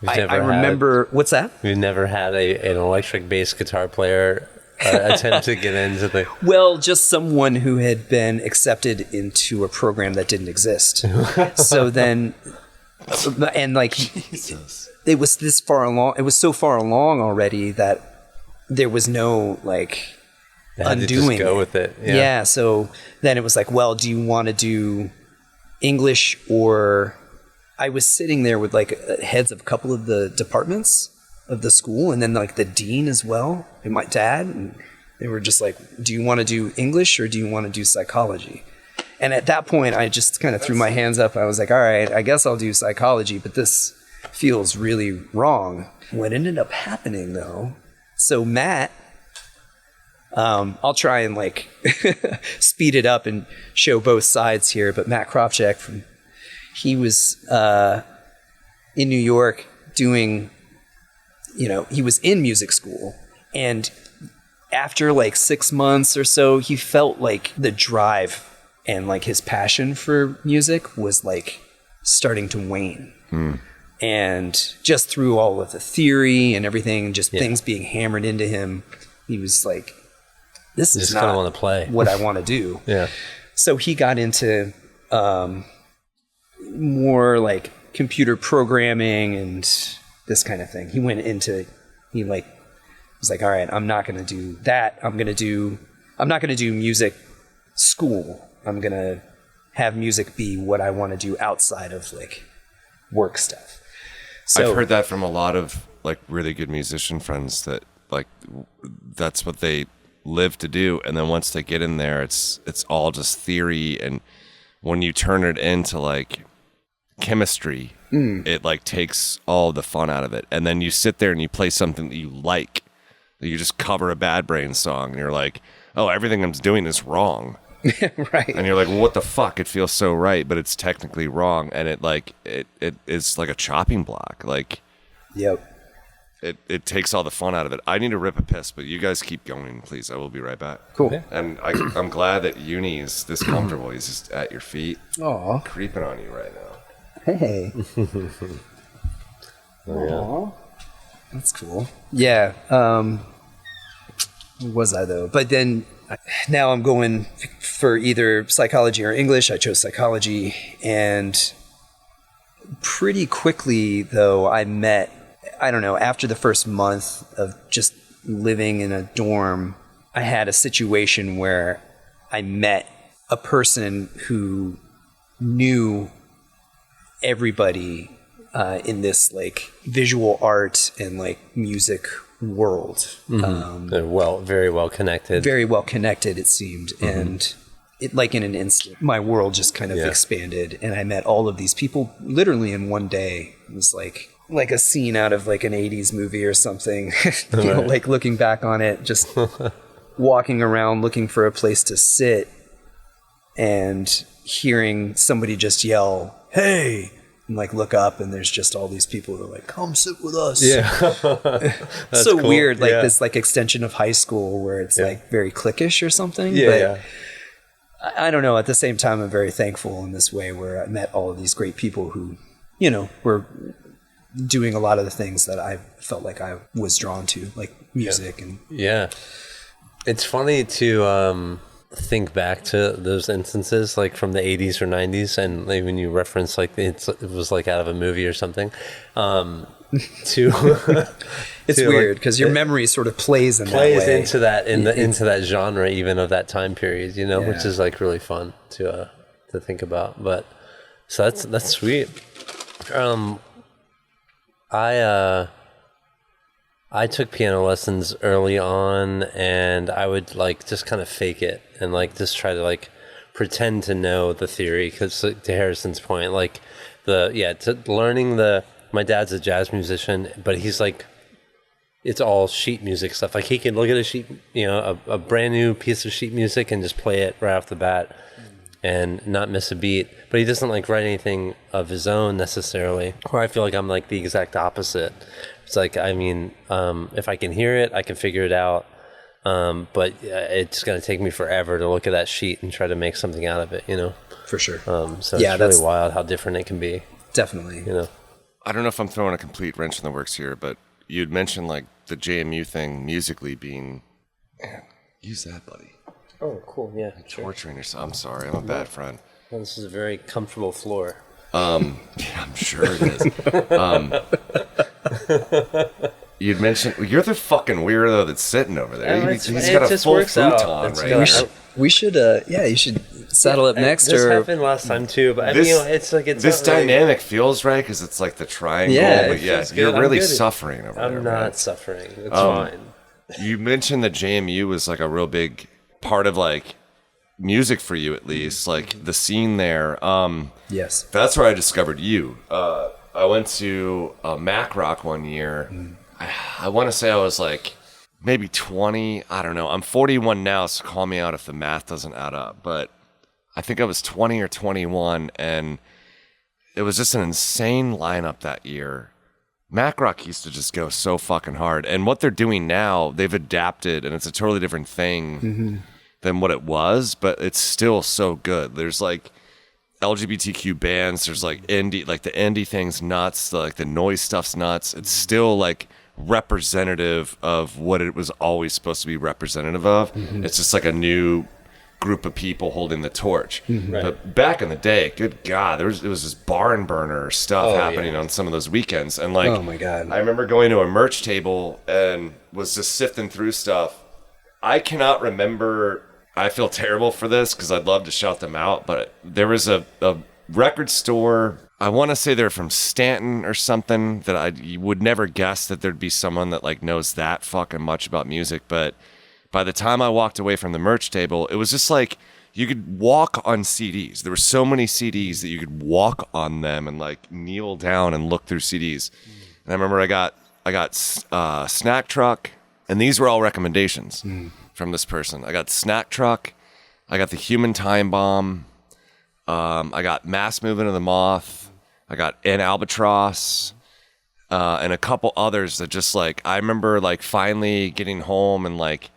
I remember, what's that? We've never had an electric bass guitar player attempt to get into the... Well, just someone who had been accepted into a program that didn't exist. So then, and like, it was this far along, it was so far along already that there was no like undoing. Just go with it. Yeah. So then it was like, well, do you want to do English or... I was sitting there with like heads of a couple of the departments of the school, and then like the dean as well, and my dad, and they were just like, "Do you want to do English or do you want to do psychology?" And at that point, I just kind of threw my hands up. I was like, "All right, I guess I'll do psychology, but this feels really wrong." What ended up happening though, so Matt, I'll try and like speed it up and show both sides here, but Matt Kropchak he was in New York doing, he was in music school. And after like 6 months or so, he felt like the drive and like his passion for music was like starting to wane. And just through all of the theory and everything, just things being hammered into him, he was like, this is not want to play what I want to do. Yeah. So he got into more like computer programming and this kind of thing. He was like, all right, I'm not going to do that. I'm not going to do music school. I'm going to have music be what I want to do outside of like work stuff. So I've heard that from a lot of like really good musician friends that like that's what they live to do, and then once they get in there, it's all just theory, and when you turn it into like chemistry, it like takes all the fun out of it. And then you sit there and you play something that you like, you just cover a Bad Brains song and you're like, oh, everything I'm doing is wrong. Right. And you're like, well, what the fuck? It feels so right, but it's technically wrong. And it is like a chopping block. Like, Yep. it takes all the fun out of it. I need to rip a piss, but you guys keep going, please. I will be right back. Cool. And I'm glad that Uni is this comfortable. He's just at your feet, Aw. creeping on you right now. Hey. Oh, That's cool. Yeah. Where was I though? But then now I'm going for either psychology or English. I chose psychology, and pretty quickly though I met, I don't know, after the first month of just living in a dorm, I had a situation where I met a person who knew everybody in this like visual art and like music world. They're very well connected. Very well connected, it seemed. And it, like in an instant, my world just kind of expanded, and I met all of these people literally in one day. It was like a scene out of like an 80s movie or something. You know, like looking back on it, just walking around looking for a place to sit and hearing somebody just yell, "Hey!" and like look up, and there's just all these people who are like, "Come sit with us." Yeah. It's so cool. weird, like Yeah. this like extension of high school where it's like very cliquish or something. Yeah, but yeah. I don't know. At the same time, I'm very thankful in this way where I met all of these great people who, you know, were doing a lot of the things that I felt like I was drawn to, like music and Yeah. It's funny to think back to those instances like from the 80s or 90s, and like, when you reference like it was like out of a movie or something, it's to, weird like, because your memory sort of plays in that way. into that into that genre even of that time period, you know, which is like really fun to think about. But so that's sweet. I took piano lessons early on, and I would like just kind of fake it and like just try to like pretend to know the theory, because to Harrison's point, like learning my dad's a jazz musician, but he's like, it's all sheet music stuff. Like he can look at a sheet, you know, a brand new piece of sheet music and just play it right off the bat and not miss a beat. But he doesn't like write anything of his own necessarily. Or I feel like I'm like the exact opposite. It's like, I mean, if I can hear it, I can figure it out. But it's going to take me forever to look at that sheet and try to make something out of it, you know? For sure. So it's really wild how different it can be. Definitely. You know? I don't know if I'm throwing a complete wrench in the works here, but you'd mentioned like the JMU thing musically being, man, use that, buddy. Oh, cool. Yeah. Torturing yourself. I'm sorry. I'm a bad friend. Well, this is a very comfortable floor. Yeah, I'm sure it is. You'd mentioned you're the fucking weirdo that's sitting over there. He's got a full futon right now. We should, you should saddle up next. This happened last time too, but I mean, you know, it's like this dynamic feels right because it's like the triangle. Yeah, but yeah, you're really suffering over there. I'm not suffering. It's fine. You mentioned that JMU was like a real big part of like music for you, at least like the scene there. Yes, that's where I discovered you. I went to Mac Rock one year. I want to say I was like maybe 20. I don't know. I'm 41 now, so call me out if the math doesn't add up. But I think I was 20 or 21, and it was just an insane lineup that year. Mac Rock used to just go so fucking hard. And what they're doing now, they've adapted, and it's a totally different thing than what it was, but it's still so good. There's like LGBTQ bands, there's like indie, like the indie thing's nuts, like the noise stuff's nuts. It's still like representative of what it was always supposed to be representative of. It's just like a new group of people holding the torch. Right. But back in the day, good God, it was this barn burner stuff happening on some of those weekends. And like, oh my God, I remember going to a merch table and was just sifting through stuff. I cannot remember. I feel terrible for this because I'd love to shout them out, but there was a record store. I want to say they're from Stanton or something that you would never guess that there'd be someone that like knows that fucking much about music. But by the time I walked away from the merch table, it was just like you could walk on CDs. There were so many CDs that you could walk on them and like kneel down and look through CDs. And I remember I got Snack Truck, and these were all recommendations from this person. I got Snack Truck, I got the Human Time Bomb. I got Mass Movement of the Moth. I got An Albatross. And a couple others that just like, I remember like finally getting home and like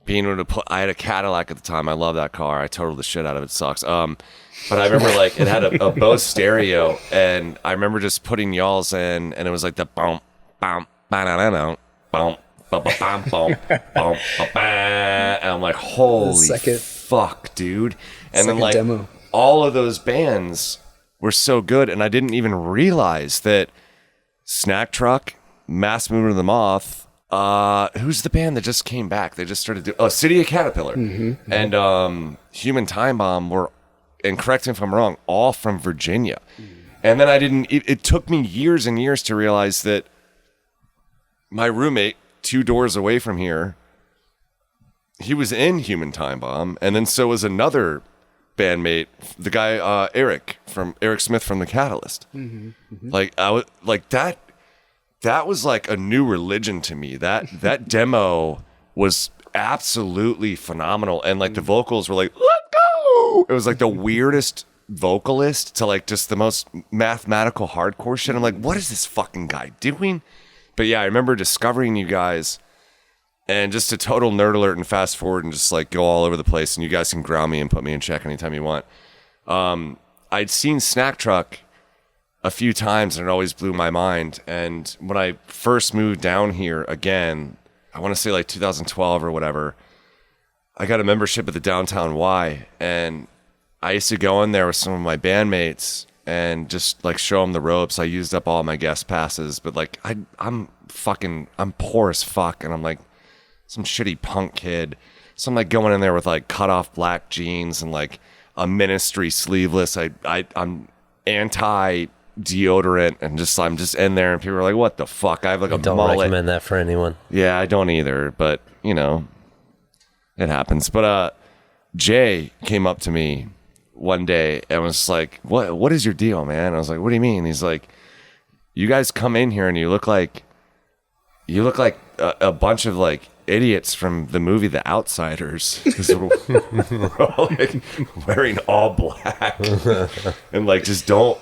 being able to put, I had a Cadillac at the time. I love that car. I totaled the shit out of it. It sucks. But I remember like it had a Bose stereo, and I remember just putting y'alls in, and it was like the bump, bump, ba-da-da-da, bump, ba-ba-bum, bump, bump, ba-ba. And I'm like, holy fuck, dude. And then like demo. All of those bands were so good, and I didn't even realize that Snack Truck, Mass Movement of the Moth, who's the band that just came back? They just started doing City of Caterpillar and Human Time Bomb were, and correct me if I'm wrong, all from Virginia. And then it took me years and years to realize that my roommate 2 doors away from here, he was in Human Time Bomb, and then so was another bandmate, the guy Eric Smith from the Catalyst. Like I was like that was like a new religion to me. That demo was absolutely phenomenal, and like the vocals were like, let's go. It was like the weirdest vocalist to like just the most mathematical hardcore shit. I'm like, what is this fucking guy doing? But yeah, I remember discovering you guys. And just a total nerd alert and fast forward and just like go all over the place, and you guys can ground me and put me in check anytime you want. I'd seen Snack Truck a few times and it always blew my mind. And when I first moved down here again, I want to say like 2012 or whatever, I got a membership at the Downtown Y, and I used to go in there with some of my bandmates and just like show them the ropes. I used up all my guest passes, but like I'm poor as fuck, and I'm like some shitty punk kid. So I'm like going in there with like cut off black jeans and like a Ministry sleeveless. I'm anti deodorant, and I'm just in there, and people are like, what the fuck? I have like a don't mullet. recommend that for anyone. Yeah, I don't either, but you know, it happens. But Jay came up to me one day and was like, what is your deal, man? I was like, what do you mean? He's like, you guys come in here and you look like a bunch of like idiots from the movie The Outsiders, because we're all like wearing all black and like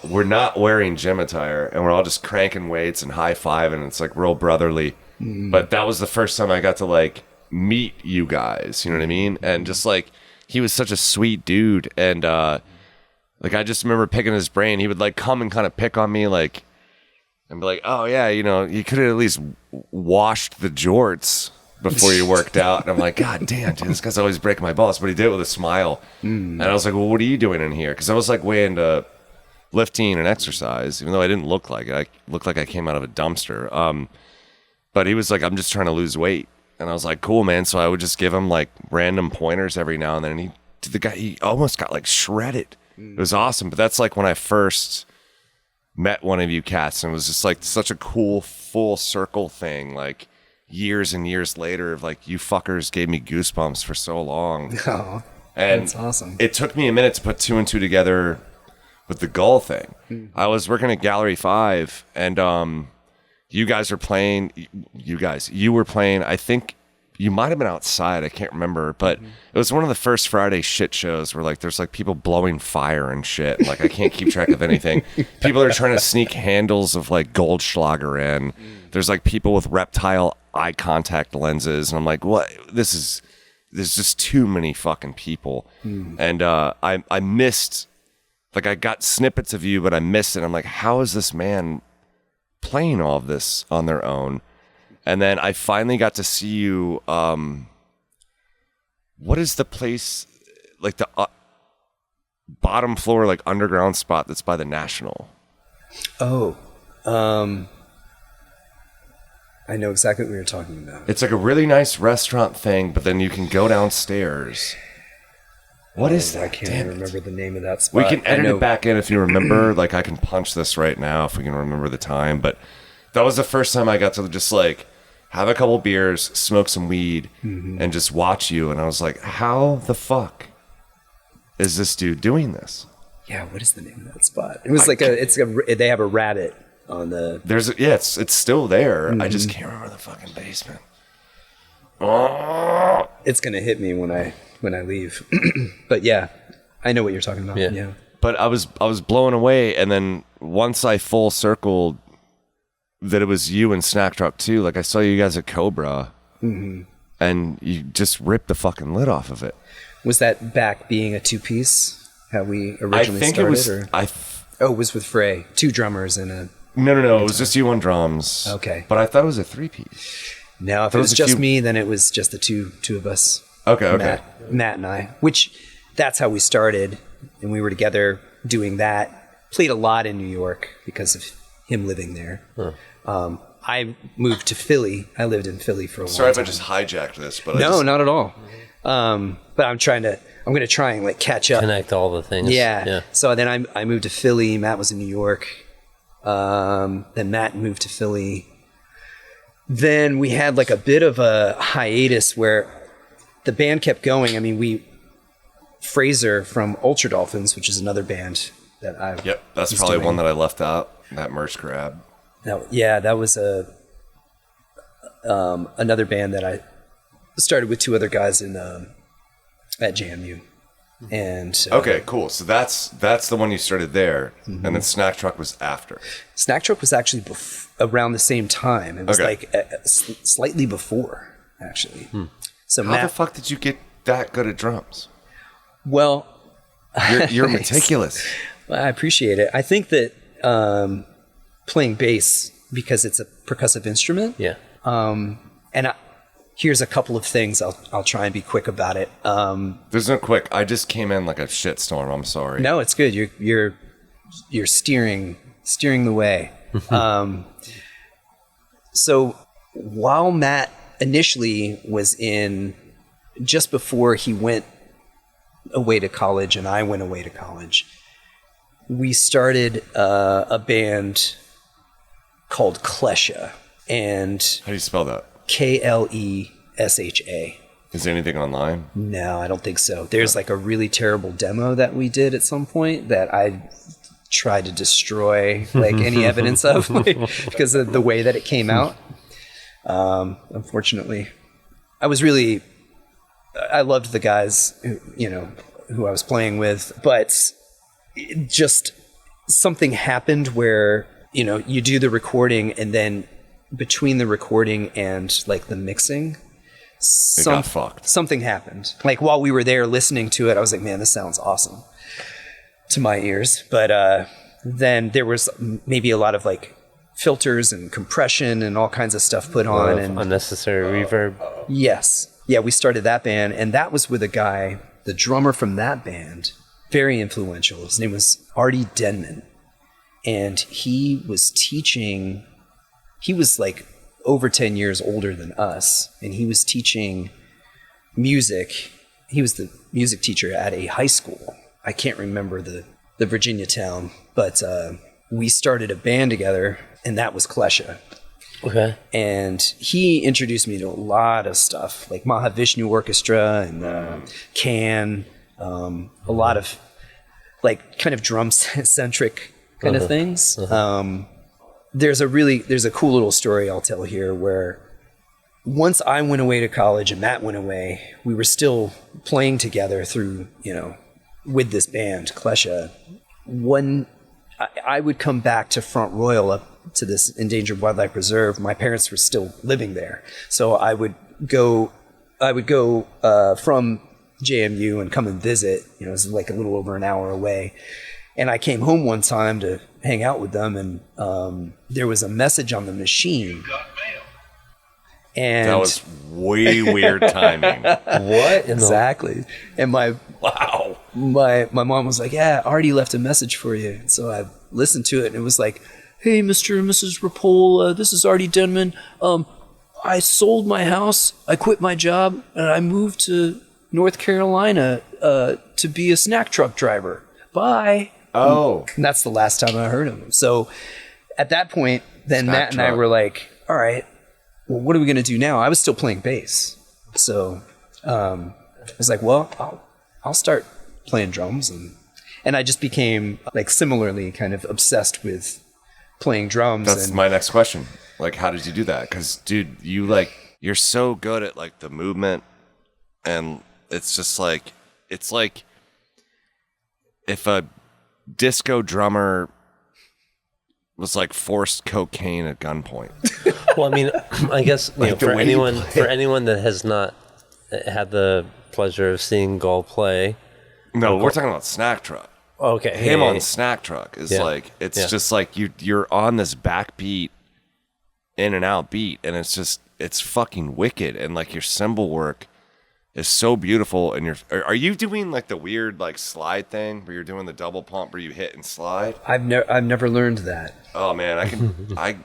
we're not wearing gym attire, and we're all just cranking weights and high-fiving, and it's like real brotherly. But that was the first time I got to like meet you guys, you know what I mean? And just like, he was such a sweet dude, and like I just remember picking his brain. He would like come and kind of pick on me, like, and be like, oh yeah, you know, you could have at least washed the jorts before you worked out. And I'm like, God damn, dude, this guy's always breaking my balls. But he did it with a smile. And I was like, well, what are you doing in here? Because I was like way into lifting and exercise, even though I didn't look like it. I looked like I came out of a dumpster. But he was like, I'm just trying to lose weight. And I was like, cool, man. So I would just give him like random pointers every now and then. And he almost got like shredded. It was awesome. But that's like when I first met one of you cats, and it was just like such a cool full circle thing. Like years and years later of like, you fuckers gave me goosebumps for so long. Oh, and that's awesome. It took me a minute to put 2 and 2 together with the Gull thing. I was working at Gallery 5, and you guys were playing. You were playing. I think you might have been outside. I can't remember, but it was one of the first Friday shit shows where like there's like people blowing fire and shit. Like I can't keep track of anything. People are trying to sneak handles of like Goldschlager in. There's like people with reptile eye contact lenses, and I'm like, what? There's just too many fucking people. And I missed, like I got snippets of you, but I missed it. I'm like, how is this man playing all of this on their own? And then I finally got to see you. What is the place, like the bottom floor, like underground spot that's by the National? Oh, I know exactly what you're talking about. It's like a really nice restaurant thing, but then you can go downstairs. What is that? I can't even remember the name of that spot. We can edit it back in if you remember. Like I can punch this right now if we can remember the time. But that was the first time I got to just like have a couple beers, smoke some weed, and just watch you. And I was like, how the fuck is this dude doing this? Yeah, what is the name of that spot? It was they have a rabbit on the... It's still there. I just can't remember the fucking basement. Oh. It's going to hit me when I when I leave. But yeah, I know what you're talking about. Yeah. But I was blown away, and then once I full circled that it was you and Snack Truck too. Like I saw you guys at Cobra, and you just ripped the fucking lid off of it. Was that back being a 2-piece? How we originally I think started? it was. Or? It was with Frey, 2 drummers and a. No. It was just you on drums. Okay. But I thought it was a 3-piece. No, if it was just me, then it was just the two of us. Okay. Matt and I, which that's how we started, and we were together doing that. Played a lot in New York because of him living there. I moved to Philly. I lived in Philly for a long time. Sorry if I just hijacked this, but no, not at all. But I'm going to try and like catch up. Connect all the things. Yeah. So then I moved to Philly. Matt was in New York. Then Matt moved to Philly. Then we had like a bit of a hiatus where the band kept going. I mean, Fraser from Ultra Dolphins, which is another band that I that's probably one that I left out. That merch grab. That was another band that I started with 2 other guys at JMU. And okay, cool. So that's the one you started there, and then Snack Truck was after. Snack Truck was actually around the same time. It was like slightly before, actually. So how the fuck did you get that good at drums? Well, you're meticulous. I appreciate it. I think that playing bass, because it's a percussive instrument. Yeah. Here's a couple of things. I'll try and be quick about it. There's no quick. I just came in like a shitstorm. I'm sorry. No, it's good. You're steering the way. So while Matt initially was just before he went away to college and I went away to college, we started a band called Klesha. And how do you spell that? Klesha. Is there anything online? No, I don't think so. There's like a really terrible demo that we did at some point that I tried to destroy like any evidence of because of the way that it came out. Unfortunately, I loved the guys who I was playing with, but just something happened where, you do the recording and then between the recording and like the mixing, got fucked. Something happened. Like while we were there listening to it, I was like, man, this sounds awesome to my ears. But then there was maybe a lot of like filters and compression and all kinds of stuff put on. And unnecessary reverb. Yes. Yeah, we started that band, and that was with a guy, the drummer from that band, very influential. His name was Artie Denman. And he was teaching... He was like over 10 years older than us, and he was teaching music. He was the music teacher at a high school. I can't remember the Virginia town, but we started a band together, and that was Klesha. Okay. And he introduced me to a lot of stuff, like Mahavishnu Orchestra and Can, a lot of like kind of drum-centric kind of things. There's a cool little story I'll tell here where once I went away to college and Matt went away, we were still playing together through, with this band, Klesha. When I would come back to Front Royal up to this endangered wildlife reserve, my parents were still living there. So I would go from JMU and come and visit, it was like a little over an hour away. And I came home one time to hang out with them, and there was a message on the machine. And that was way weird timing. What? Exactly. And my mom was like, yeah, Artie left a message for you. And so I listened to it, and it was like, hey, Mr. and Mrs. Rapole, this is Artie Denman. I sold my house, I quit my job, and I moved to North Carolina to be a snack truck driver. Bye. Oh. And that's the last time I heard of him. So at that point, then Matt and I were like, all right, well, what are we going to do now? I was still playing bass. So I was like, well, I'll start playing drums. And I just became like similarly kind of obsessed with playing drums. That's my next question. Like, how did you do that? Because, dude, you're so good at like the movement and it's just like, it's like if a disco drummer was like forced cocaine at gunpoint. Well, I mean, I guess you know, Like the for way you anyone that has not had the pleasure of seeing Gull play. No, we're talking about Snack Truck. Okay, Him on Snack Truck is Yeah. like, it's Yeah. just like you're on this backbeat, in and out beat, and it's fucking wicked, and like your cymbal work is so beautiful. And are you doing like the weird like slide thing where you're doing the double pump where you hit and slide? I've never learned that. Oh man, I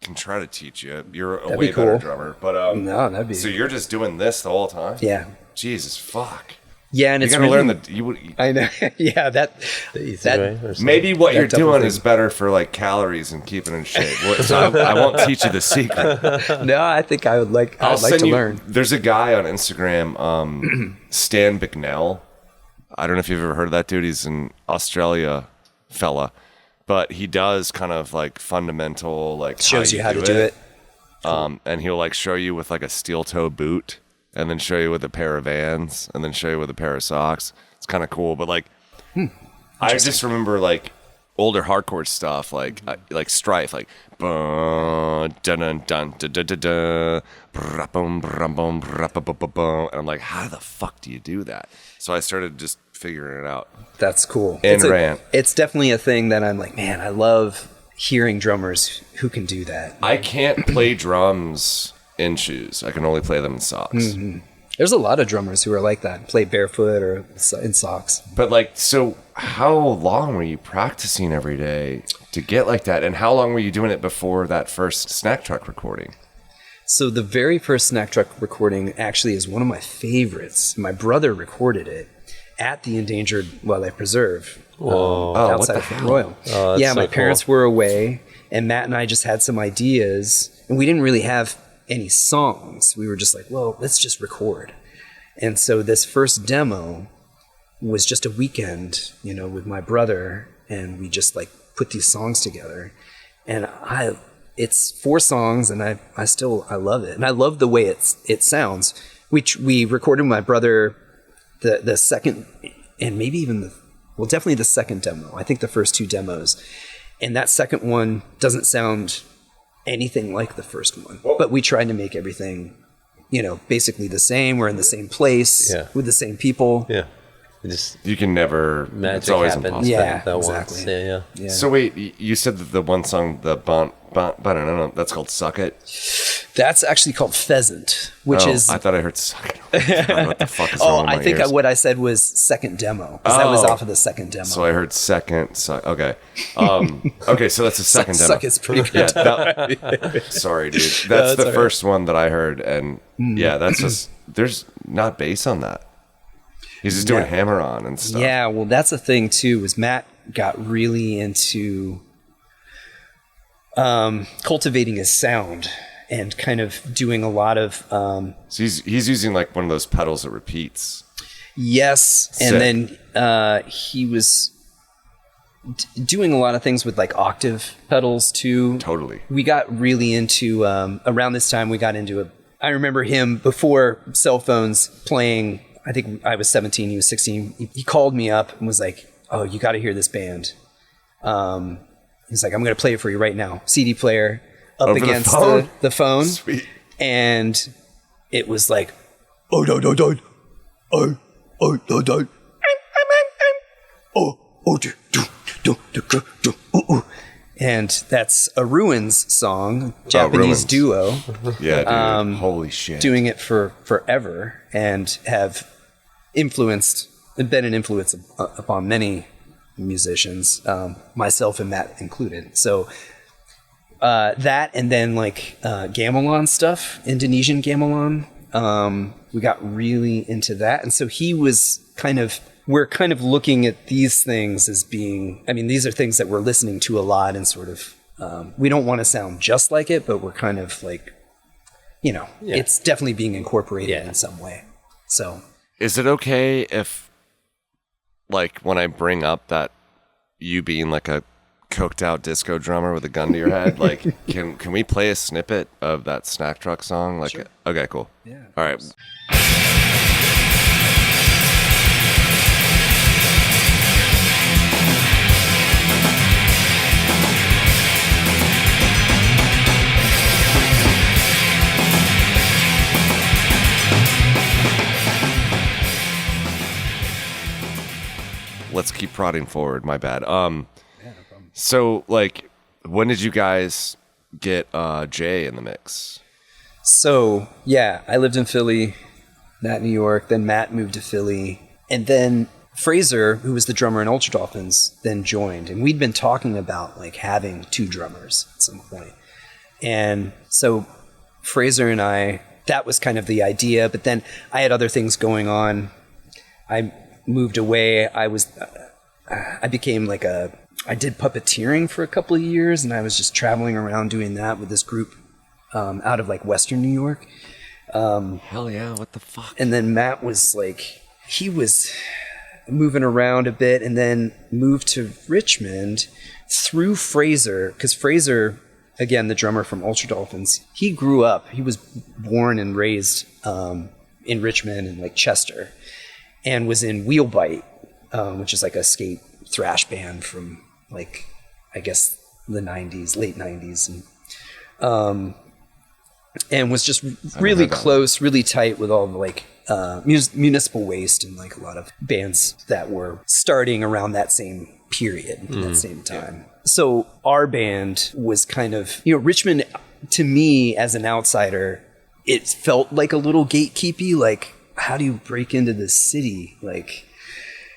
can try to teach you. You're a That'd way be better cool. drummer, but No, that'd be. so you're just doing this the whole time? Yeah. Jesus fuck. Yeah, and You it's gotta really, learn the. I know. Yeah, that. the easy that- way. Or something. Maybe what That you're double doing thing. is better for like calories and keeping in shape. So I won't teach you the secret. No, I think I would like. I'll I'd like send to you. learn. There's a guy on Instagram, Stan Bicknell. I don't know if you've ever heard of that dude. He's an Australia fella, but he does kind of like fundamental, like Shows you how to do it. And he'll like show you with like a steel toe boot, and then show you with a pair of Vans, and then show you with a pair of socks. It's kind of cool, but like, I just remember like older hardcore stuff, like Strife, like dun dun dun dun dun dun dun, brum brum bum brum, and I'm like, how the fuck do you do that? So I started just figuring it out. That's cool. And rant. It's definitely a thing that I'm like, man, I love hearing drummers who can do that. I can't play drums in shoes. I can only play them in socks. There's a lot of drummers who are like that, play barefoot or in socks. But like, so how long were you practicing every day to get like that? And how long were you doing it before that first Snack Truck recording? So the very first Snack Truck recording actually is one of my favorites. My brother recorded it at the Endangered Wildlife Preserve outside what of the Fort hell? Royal. Oh, that's Yeah, so my parents cool. were away, and Matt and I just had some ideas, and we didn't really have any songs. We were just like, well, let's just record. And so this first demo was just a weekend, with my brother, and we just like put these songs together. And it's 4 songs, and I love it, and I love the way it sounds. We recorded with my brother the second, and maybe even definitely the second demo. I think the first 2 demos, and that second one doesn't sound anything like the first one. But we tried to make everything, basically the same. We're in the same place with the same people. Yeah. It just You can never. magic It's always happens. impossible. Yeah, that exactly. once. Yeah. Yeah. So wait, you said that the one song, the that's called "Suck It." That's actually called Pheasant, which is. I thought I heard "Suck It." What the fuck is wrong with I my think ears? what I said was second demo. 'Cause that was Oh. off of the second demo. So I heard second. Okay. Okay, so that's the second demo. Suck it's pretty good. Yeah. Sorry, dude. That's it's the all right. first one that I heard, and yeah, that's just there's not bass on that. He's just doing hammer on and stuff. Yeah, well, that's the thing too. Was Matt got really into cultivating his sound and kind of doing a lot of So he's using like one of those pedals that repeats. yes, Sick. and then he was doing a lot of things with like octave pedals too. Totally. We got really into around this time. We got into a. I remember him before cell phones playing. I think I was 17. He was 16. He called me up and was like, "Oh, you got to hear this band." He's like, "I'm going to play it for you right now." CD player up Over the against phone? the phone, Sweet. and it was like, "Oh no no no, oh oh no no, oh oh do do do do do oh." And that's a Ruins song, Japanese Ruins. duo, Yeah, dude. Holy shit. doing it for forever, and have been an influence upon many musicians, myself and Matt included. So that, and then like gamelan stuff, Indonesian gamelan. We got really into that, and so we're kind of looking at these things as being, these are things that we're listening to a lot, and sort of, we don't want to sound just like it, but we're kind of like, it's definitely being incorporated in some way. So, Is it okay if, like, when I bring up that you being like a coked out disco drummer with a gun to your head, like, can we play a snippet of that Snack Truck song? Like, Sure. Okay, cool. Yeah. All right. keep prodding forward. My bad. Yeah, no problem. So like, when did you guys get Jay in the mix? So yeah, I lived in Philly, Matt, New York. Then Matt moved to Philly, and then Fraser, who was the drummer in Ultra Dolphins, then joined, and we'd been talking about like having 2 drummers at some point. And so Fraser and I, that was kind of the idea, but then I had other things going on. I moved away. I became like I did puppeteering for a couple of years, and I was just traveling around doing that with this group out of like Western New York. Hell yeah! What the fuck? And then Matt was like, he was moving around a bit, and then moved to Richmond through Fraser, because Fraser, again, the drummer from Ultra Dolphins, he grew up. He was born and raised in Richmond and like Chester, and was in Wheelbite, which is like a skate thrash band from like, I guess the 90s, late 90s, and was just really close, really tight with all the like Municipal Waste and like a lot of bands that were starting around that same period, that same time. So our band was kind of, Richmond, to me as an outsider, it felt like a little gatekeepy, like, how do you break into this city? Like,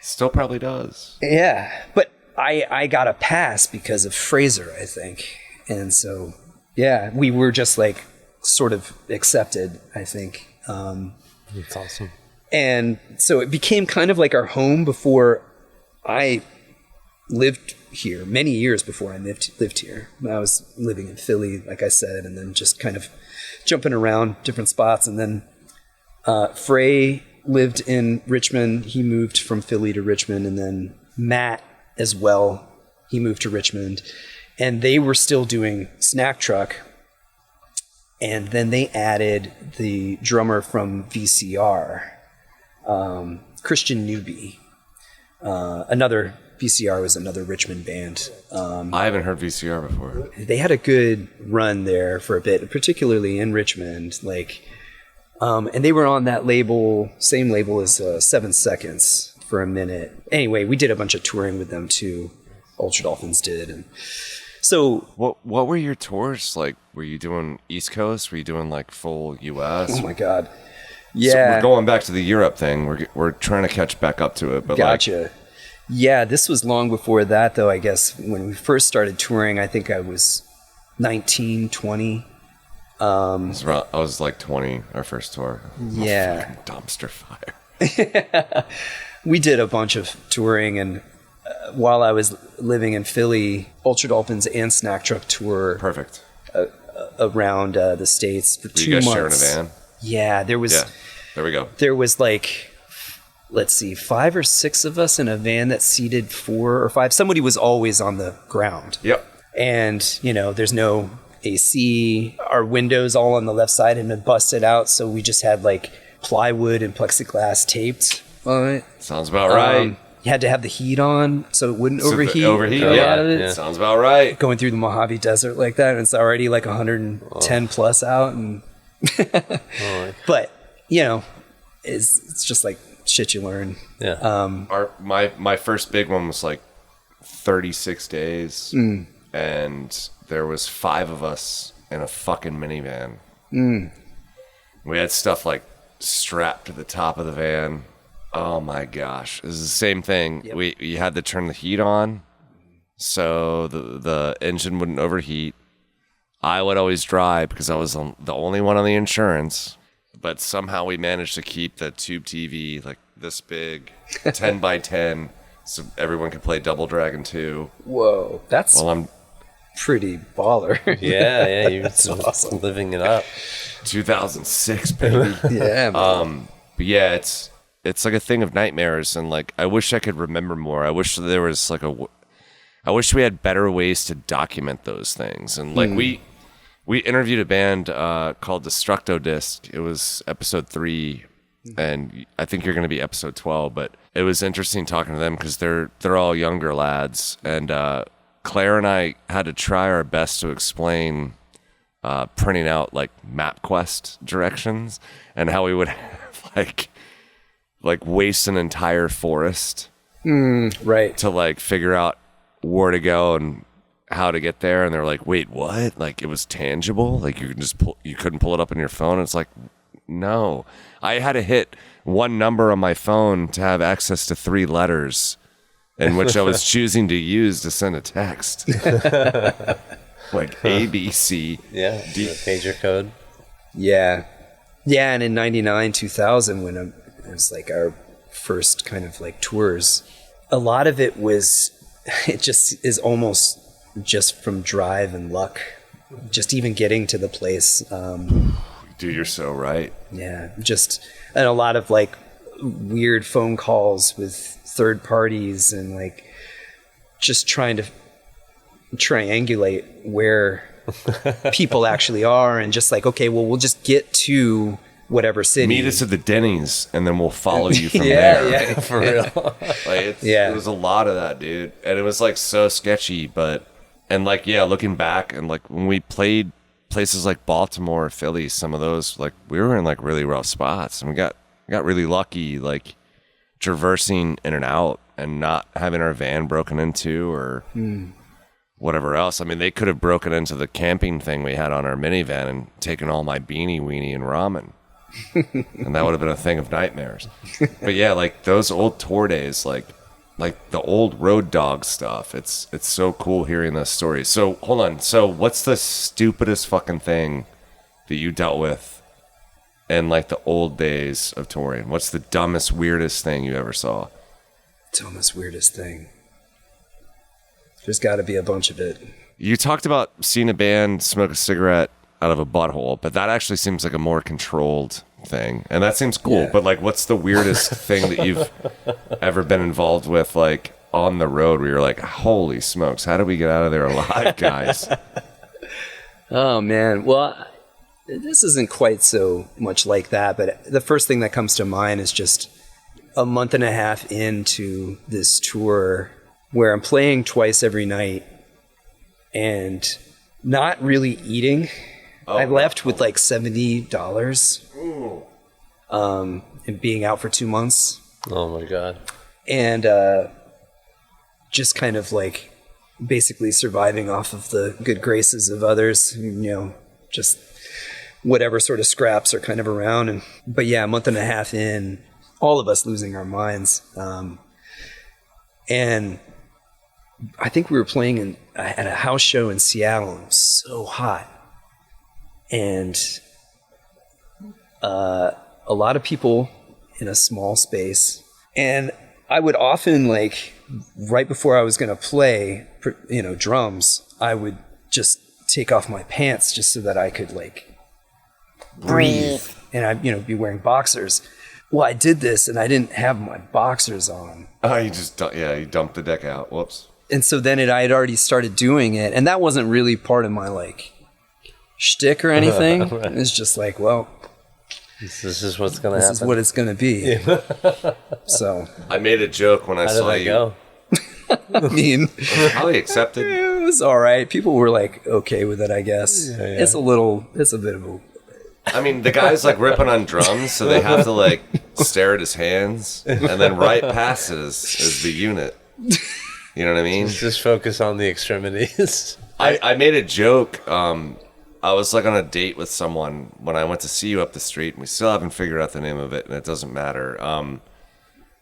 still probably does. Yeah, but I got a pass because of Fraser, I think. And so, yeah, we were just like sort of accepted, I think. That's awesome. And so it became kind of like our home before I lived here, many years before I lived here. I was living in Philly, like I said, and then just kind of jumping around different spots. And then Frey lived in Richmond. He moved from Philly to Richmond. And then Matt as well, he moved to Richmond. And they were still doing Snack Truck. And then they added the drummer from VCR, Christian Newby. VCR was another Richmond band. I haven't heard VCR before. They had a good run there for a bit, particularly in Richmond. Like, and they were on that label, same label as 7 Seconds for a minute. Anyway, we did a bunch of touring with them too. Ultra Dolphins did, and so what were your tours like? Were you doing East Coast? Were you doing like full US? oh my god, yeah. So we're going back to the Europe thing. We're trying to catch back up to it. But gotcha. Yeah, this was long before that, though, I guess. When we first started touring, I think I was 19, 20. I was like 20, our first tour. Yeah. Dumpster fire. We did a bunch of touring, and while I was living in Philly, Ultra Dolphins and Snack Truck tour Perfect. Around the States for 2 months. You guys sharing a van? Yeah, there was... Yeah, there we go. There was like, let's see, 5 or 6 of us in a van that seated 4 or 5. Somebody was always on the ground. Yep. And, there's no AC. Our windows all on the left side had been busted out, so we just had like plywood and plexiglass taped on it. Sounds about right. You had to have the heat on so it wouldn't overheat. Yeah. Sounds about right. Going through the Mojave Desert like that, and it's already like 110 plus out. And but, it's just like shit you learn. Yeah. My first big one was like 36 days, and there was 5 of us in a fucking minivan. We had stuff like strapped to the top of the van. Oh my gosh, it was the same thing. Yep. You had to turn the heat on so the engine wouldn't overheat. I would always drive because I was the only one on the insurance, but somehow we managed to keep the tube TV like this big, 10 by 10, so everyone could play Double Dragon 2. Whoa, that's pretty baller. Yeah, you're awesome. Living it up. 2006, baby. Yeah, man. But yeah, it's like a thing of nightmares, and like I wish I could remember more. I wish there was like I wish we had better ways to document those things. And like we interviewed a band called Destructo Disc. It was episode 3, and I think you're going to be episode 12. But it was interesting talking to them because they're all younger lads, and Claire and I had to try our best to explain printing out like MapQuest directions and how we would have like waste an entire forest Right. to like figure out where to go and how to get there. And they're like, wait, what? Like it was tangible? Like you couldn't pull it up on your phone? It's like, no. I had to hit one number on my phone to have access to 3 letters in which I was choosing to use to send a text. Like A, B, C. Yeah, D. the pager code. Yeah. Yeah, and in 99, 2000, when it was like our first kind of like tours, a lot of it just is almost just from drive and luck. Just even getting to the place. Dude, you're so right. Yeah, and a lot of like weird phone calls with third parties and like just trying to triangulate where people actually are, and just like, okay, well, we'll just get to whatever city. Meet us at the Denny's, and then we'll follow you from Yeah, there. yeah. For real. Like it was a lot of that, dude, and it was like so sketchy. And like, yeah, looking back, and like when we played places like Baltimore, Philly, some of those, like we were in like really rough spots, and we got really lucky, like traversing in and out, and not having our van broken into or whatever else. I mean, they could have broken into the camping thing we had on our minivan and taken all my beanie weenie and ramen. And that would have been a thing of nightmares. But yeah, like those old tour days, like the old road dog stuff. It's so cool hearing those stories. So hold on. So what's the stupidest fucking thing that you dealt with in like the old days of touring? What's the dumbest, weirdest thing you ever saw? Dumbest, weirdest thing. There's got to be a bunch of it. You talked about seeing a band smoke a cigarette out of a butthole, but that actually seems like a more controlled thing, and that seems cool. Yeah. But like, what's the weirdest thing that you've ever been involved with, like on the road, where you're like, holy smokes, how did we get out of there alive, guys? Oh man, well, this isn't quite so much like that, but the first thing that comes to mind is just a month and a half into this tour where I'm playing twice every night and not really eating. I left with like $70 and being out for 2 months. Oh my God. And just kind of like basically surviving off of the good graces of others, just whatever sort of scraps are kind of around. But yeah, a month and a half in, all of us losing our minds. And I think we were playing at a house show in Seattle, and it was so hot. And a lot of people in a small space. And I would often, like, right before I was going to play, drums, I would just take off my pants just so that I could, like, breathe. And I'd, be wearing boxers. Well, I did this, and I didn't have my boxers on. Oh, you dumped the deck out. Whoops. And so then I had already started doing it, and that wasn't really part of my, like, shtick or anything. Right. It's just like, well, this is what's going to happen. This is what it's going to be. Yeah. So I made a joke when I saw you. How did that I go? mean, probably accepted. It was all right. People were like okay with it, I guess. Yeah. It's a bit of a. I mean, the guy's like ripping on drums, so they have to like stare at his hands, and then right past it is the unit. You know what I mean? Just focus on the extremities. I made a joke. I was like on a date with someone when I went to see you up the street, and we still haven't figured out the name of it, and it doesn't matter.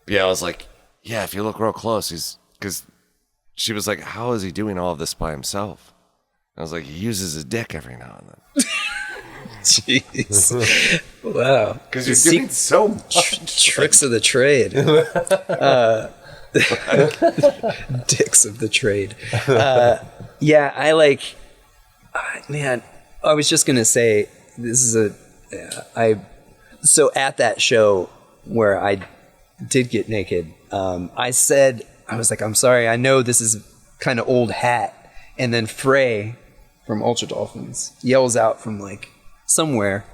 Yeah, I was like, yeah, if you look real close, because she was like, how is he doing all of this by himself? I was like, he uses his dick every now and then. Jeez. Wow. Because you're doing so much. Tricks of the trade. Dicks of the trade. Yeah, man, I was just going to say, this is so at that show where I did get naked, I was like, I'm sorry, I know this is kind of old hat. And then Frey from Ultra Dolphins yells out from like somewhere,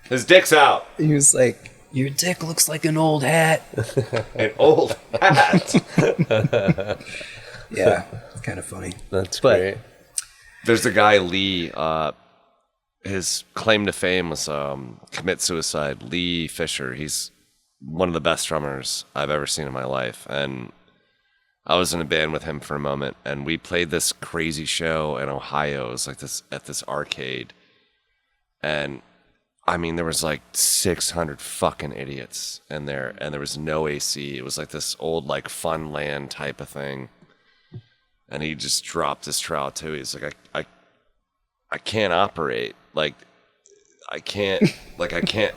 his dick's out. He was like, your dick looks like an old hat. An old hat. Yeah, it's kind of funny. That's great. There's a guy, Lee, his claim to fame was commit suicide. Lee Fisher. He's one of the best drummers I've ever seen in my life. And I was in a band with him for a moment, and we played this crazy show in Ohio. It was like this at this arcade, and I mean, there was like 600 fucking idiots in there, and there was no AC. It was like this old like fun land type of thing, and he just dropped his trowel too. He's like, I can't operate. Like, I can't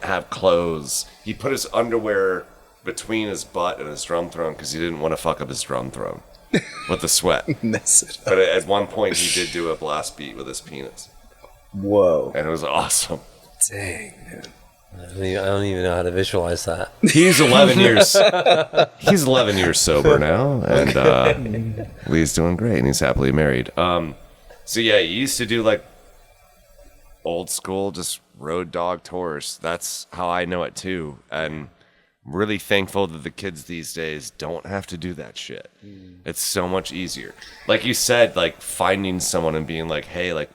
have clothes. He put his underwear between his butt and his drum throne because he didn't want to fuck up his drum throne with the sweat. Mess it up. But at one point, he did do a blast beat with his penis. Whoa. And it was awesome. Dang, man. I don't even know how to visualize that. He's 11 years. He's 11 years sober now, and Lee's doing great, and he's happily married. So yeah, you used to do like old school, just road dog tours. That's how I know it too, and I'm really thankful that the kids these days don't have to do that shit. It's so much easier. Like you said, like finding someone and being like, hey, like,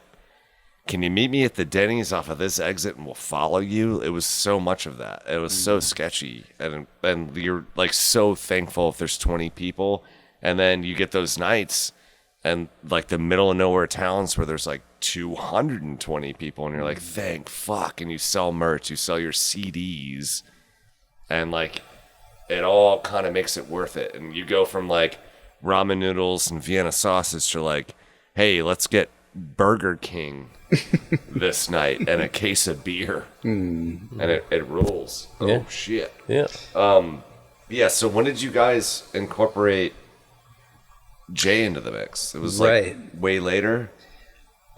can you meet me at the Denny's off of this exit and we'll follow you? It was so much of that. It was so sketchy. And you're like so thankful if there's 20 people. And then you get those nights and like the middle of nowhere towns where there's like 220 people and you're like, thank fuck. And you sell merch, you sell your CDs. And like it all kind of makes it worth it. And you go from like ramen noodles and Vienna sausage to like, hey, let's get Burger King this night and a case of beer. And it rules. Yeah. Oh shit. Yeah. Yeah, so when did you guys incorporate Jay into the mix? It was like way later?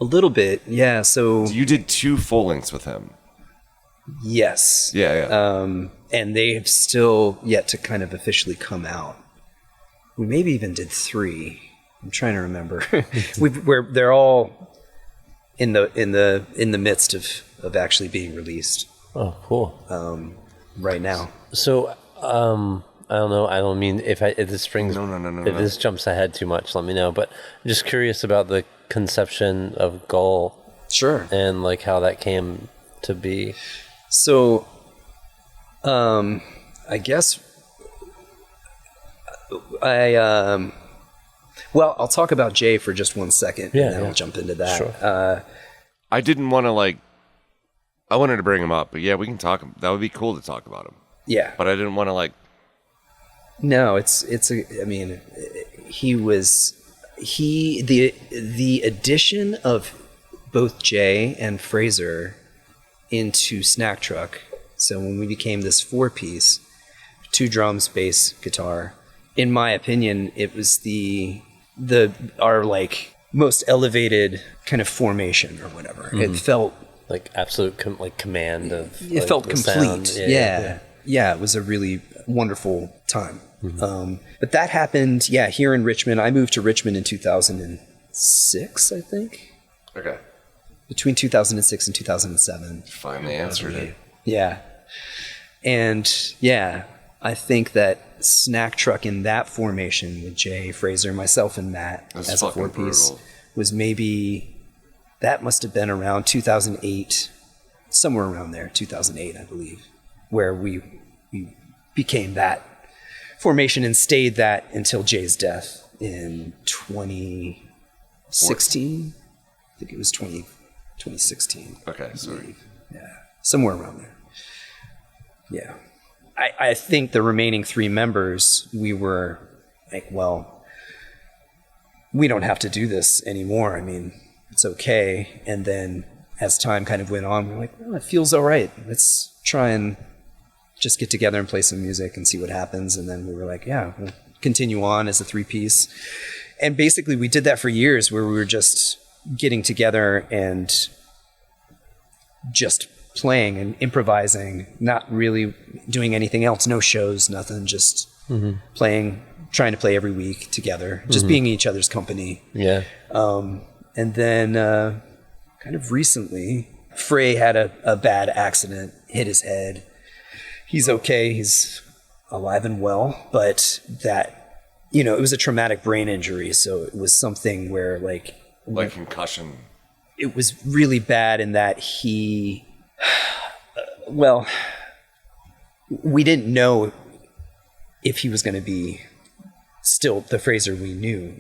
A little bit, yeah. So You did 2 full lengths with him. yes. Yeah. And they have still yet to kind of officially come out. We maybe even did 3. I'm trying to remember. They're all in the midst of actually being released Oh, cool. right now. So, I don't know. I don't mean if this brings No. if this jumps ahead too much, let me know. But I'm just curious about the conception of Gull Sure. and like how that came to be. So, I guess well, I'll talk about Jay for just 1 second, and then I'll jump into that. Sure. I didn't want to I wanted to bring him up, but yeah, we can talk. That would be cool to talk about him. Yeah. But I didn't want to No, I mean, the addition of both Jay and Fraser into Snack Truck. So when we became this 4-piece, 2 drums, bass, guitar, in my opinion, it was our like most elevated kind of formation or whatever. It felt Like absolute command of. it like, felt the complete. sound. Yeah, it was a really wonderful time. But that happened, here in Richmond. I moved to Richmond in 2006, I think. Okay. Between 2006 and 2007. Finally answered it. Yeah. And I think that Snack Truck in that formation with Jay, Fraser, myself, and Matt That's as a fucking 4-piece brutal. was that must have been around 2008, somewhere around there, 2008, I believe, where we became that formation and stayed that until Jay's death in 2016. I think it was 2016. Okay, sorry. Yeah, somewhere around there. Yeah. I think the remaining 3 members, we were like, well, we don't have to do this anymore. I mean, it's okay. And then as time kind of went on, we were like, well, it feels all right. Let's try and just get together and play some music and see what happens. And then we were like, yeah, we'll continue on as a 3-piece. And basically we did that for years, where we were just getting together and just playing and improvising, not really doing anything else, no shows, nothing, just playing, trying to play every week together, just being each other's company. Yeah. And then kind of recently, Frey had a bad accident, hit his head. He's okay, he's alive and well, but that, it was a traumatic brain injury, so it was something where like concussion. It was really bad in that we didn't know if he was going to be still the Fraser we knew,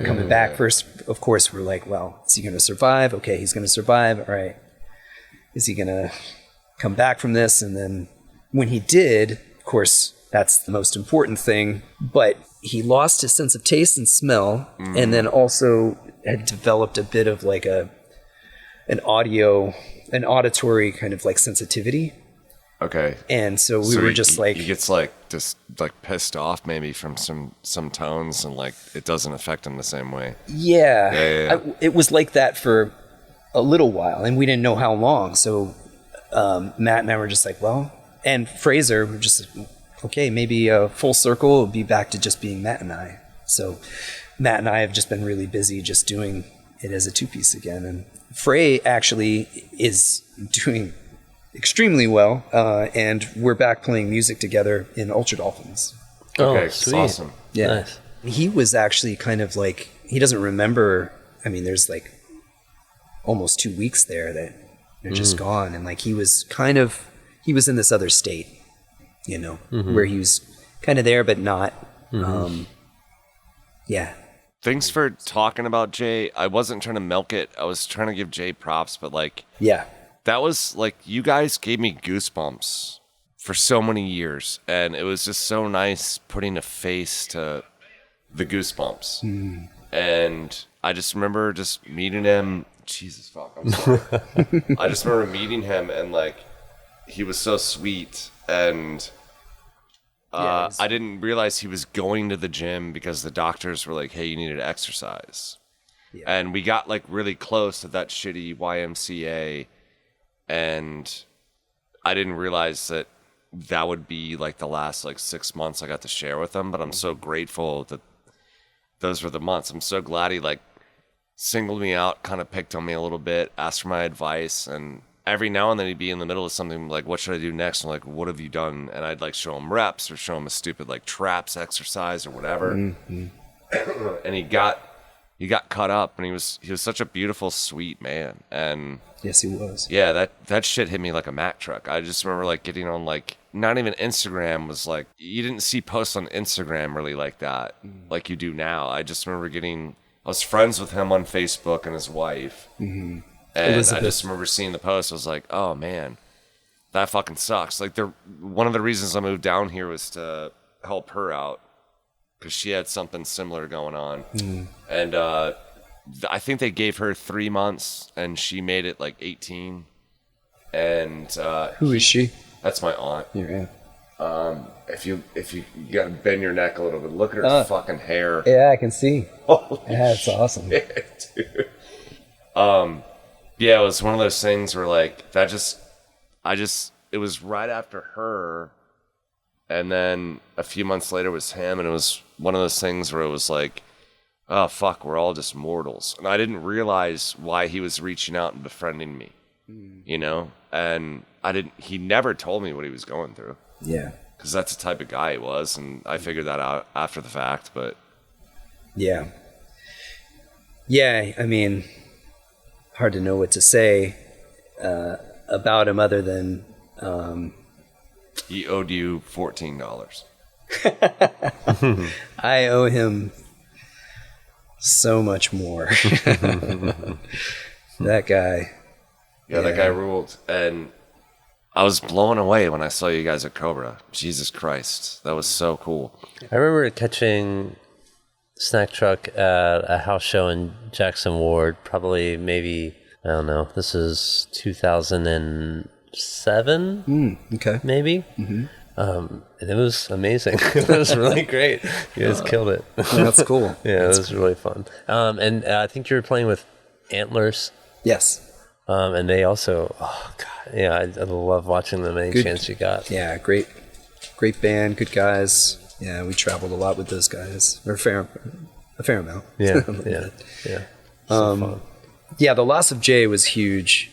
coming back first, of course, we're like, well, is he going to survive? Okay, he's going to survive. All right. Is he going to come back from this? And then when he did, of course, that's the most important thing. But he lost his sense of taste and smell, and then also had developed a bit of like an auditory kind of like sensitivity. Okay. And so we were just like... He gets like just like pissed off maybe from some tones, and like it doesn't affect him the same way. Yeah. It was like that for a little while, and we didn't know how long. So Matt and I were just like, well... And Fraser were just, okay, maybe full circle will be back to just being Matt and I. So Matt and I have just been really busy just doing it as a two-piece again. And Frey actually is doing... extremely well, and we're back playing music together in Ultra Dolphins. Okay, sweet. awesome. Yeah. Nice. He was actually kind of like, he doesn't remember, I mean, there's like almost 2 weeks there that they're just gone, and like he was in this other state, where he was kind of there but not. Yeah. Thanks for talking about Jay. I wasn't trying to milk it. I was trying to give Jay props, but like... Yeah. That was like, you guys gave me goosebumps for so many years, and it was just so nice putting a face to the goosebumps. And I just remember just meeting him. Jesus fuck, I'm sorry. I just remember meeting him, and like, he was so sweet, and I didn't realize he was going to the gym because the doctors were like, hey, you need to exercise. Yeah. And we got like really close to that shitty YMCA. And I didn't realize that would be like the last like 6 months I got to share with him. But I'm so grateful that those were the months. I'm so glad he like singled me out, kind of picked on me a little bit, asked for my advice. And every now and then he'd be in the middle of something like, what should I do next? And I'm like, what have you done? And I'd like show him reps or show him a stupid like traps exercise or whatever. And he got cut up, and he was such a beautiful, sweet man. And yes, he was. Yeah, that shit hit me like a Mack truck. I just remember like getting on like, not even Instagram was like, you didn't see posts on Instagram really like that, like you do now. I just remember I was friends with him on Facebook and his wife. And Elizabeth. I just remember seeing the post. I was like, oh man, that fucking sucks. Like one of the reasons I moved down here was to help her out, because she had something similar going on. And I think they gave her 3 months, and she made it like 18. And who is she? That's my aunt. Your aunt. If you gotta bend your neck a little bit, look at her fucking hair. Yeah, I can see. Holy yeah, it's awesome. Shit, dude. Yeah, it was one of those things where like it was right after her. And then a few months later was him, and it was one of those things where it was like, oh, fuck, we're all just mortals. And I didn't realize why he was reaching out and befriending me, And he never told me what he was going through. Yeah. Because that's the type of guy he was, and I figured that out after the fact, but... Yeah. Yeah, I mean, hard to know what to say about him other than... He owed you $14. I owe him so much more. That guy. Yeah, that guy ruled. And I was blown away when I saw you guys at Cobra. Jesus Christ. That was so cool. I remember catching Snack Truck at a house show in Jackson Ward, probably maybe, I don't know, this is 2007? Okay. Maybe? And it was amazing. It was really great. You guys killed it. That's cool. Yeah, it was really fun. And I think you were playing with Antlers. Yes. And they also, oh God, yeah, I love watching them any chance you got. Yeah, great band, good guys. Yeah, we traveled a lot with those guys, or a fair amount. Yeah, yeah. So fun. Yeah, the loss of Jay was huge.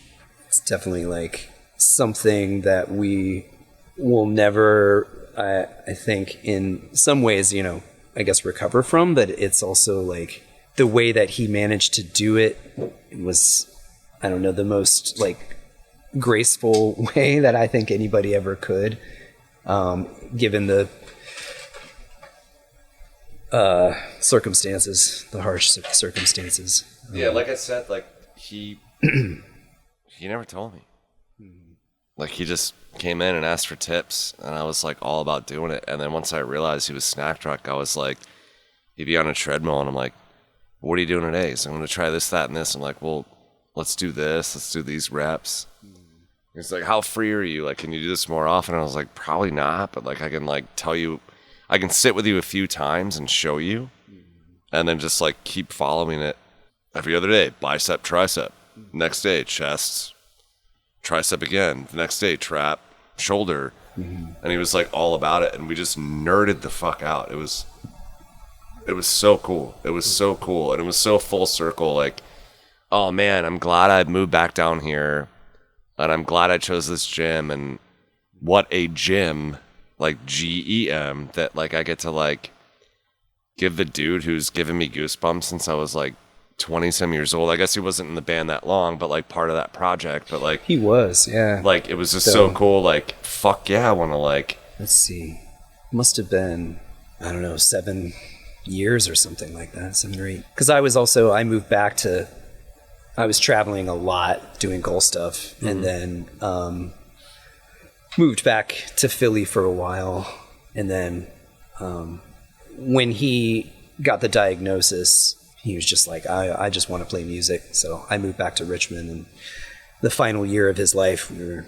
It's definitely like something that we will never, I think, in some ways, I guess recover from. But it's also like the way that he managed to do it was, I don't know, the most like graceful way that I think anybody ever could, given the circumstances, the harsh circumstances. Yeah, like I said, like he never told me. Like he just came in and asked for tips, and I was like all about doing it. And then once I realized he was snack truck, I was like, he'd be on a treadmill, and I'm like, what are you doing today? So I'm going to try this, that, and this. I'm like, well, let's do this. Let's do these reps. He's like, how free are you? Like, can you do this more often? And I was like, probably not, but like I can like tell you, I can sit with you a few times and show you, and then just like keep following it every other day. Bicep, tricep. Next day, chest, tricep again. The next day, trap, shoulder. And he was like all about it, and we just nerded the fuck out. It was so cool. It was so cool, and it was so full circle. Like, oh man, I'm glad I moved back down here, and I'm glad I chose this gym. And what a gym, like GEM, that like I get to like give the dude who's given me goosebumps since I was like 20-some years old. I guess he wasn't in the band that long, but like part of that project. But like He was, yeah. like it was just so cool. Like, fuck yeah, I want to like. Let's see. Must have been, I don't know, 7 years or something like that, 7 or 8. Because I moved back to, I was traveling a lot doing Gull stuff, and then moved back to Philly for a while. And then when he got the diagnosis, he was just like, I just want to play music. So I moved back to Richmond, and the final year of his life, we were...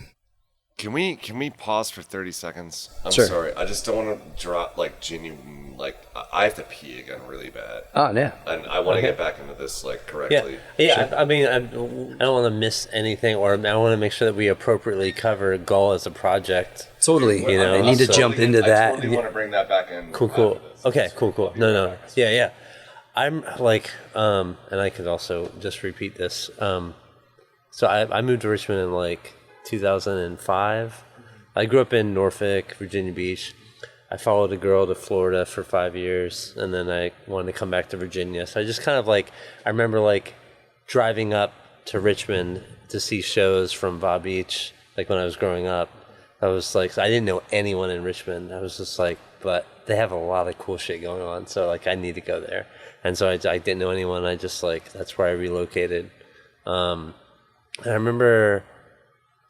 Can we pause for 30 seconds? I'm Sure. sorry. I just don't want to drop like genuine, like I have to pee again really bad. Oh, yeah. And I want to get back into this like correctly. Yeah. I mean, I don't want to miss anything, or I want to make sure that we appropriately cover Gull as a project. Totally. You know, I need to so- jump into that. I totally want to bring that back in. Cool. after this. Okay, cool. No. Yeah. I'm like, and I could also just repeat this. So I moved to Richmond in like 2005. I grew up in Norfolk, Virginia Beach. I followed a girl to Florida for 5 years, and then I wanted to come back to Virginia. So I just kind of like, I remember like driving up to Richmond to see shows from Bob Beach, like when I was growing up. I was like, I didn't know anyone in Richmond. I was just like, but they have a lot of cool shit going on, so like I need to go there. And so I didn't know anyone. I just like, that's where I relocated. And I remember,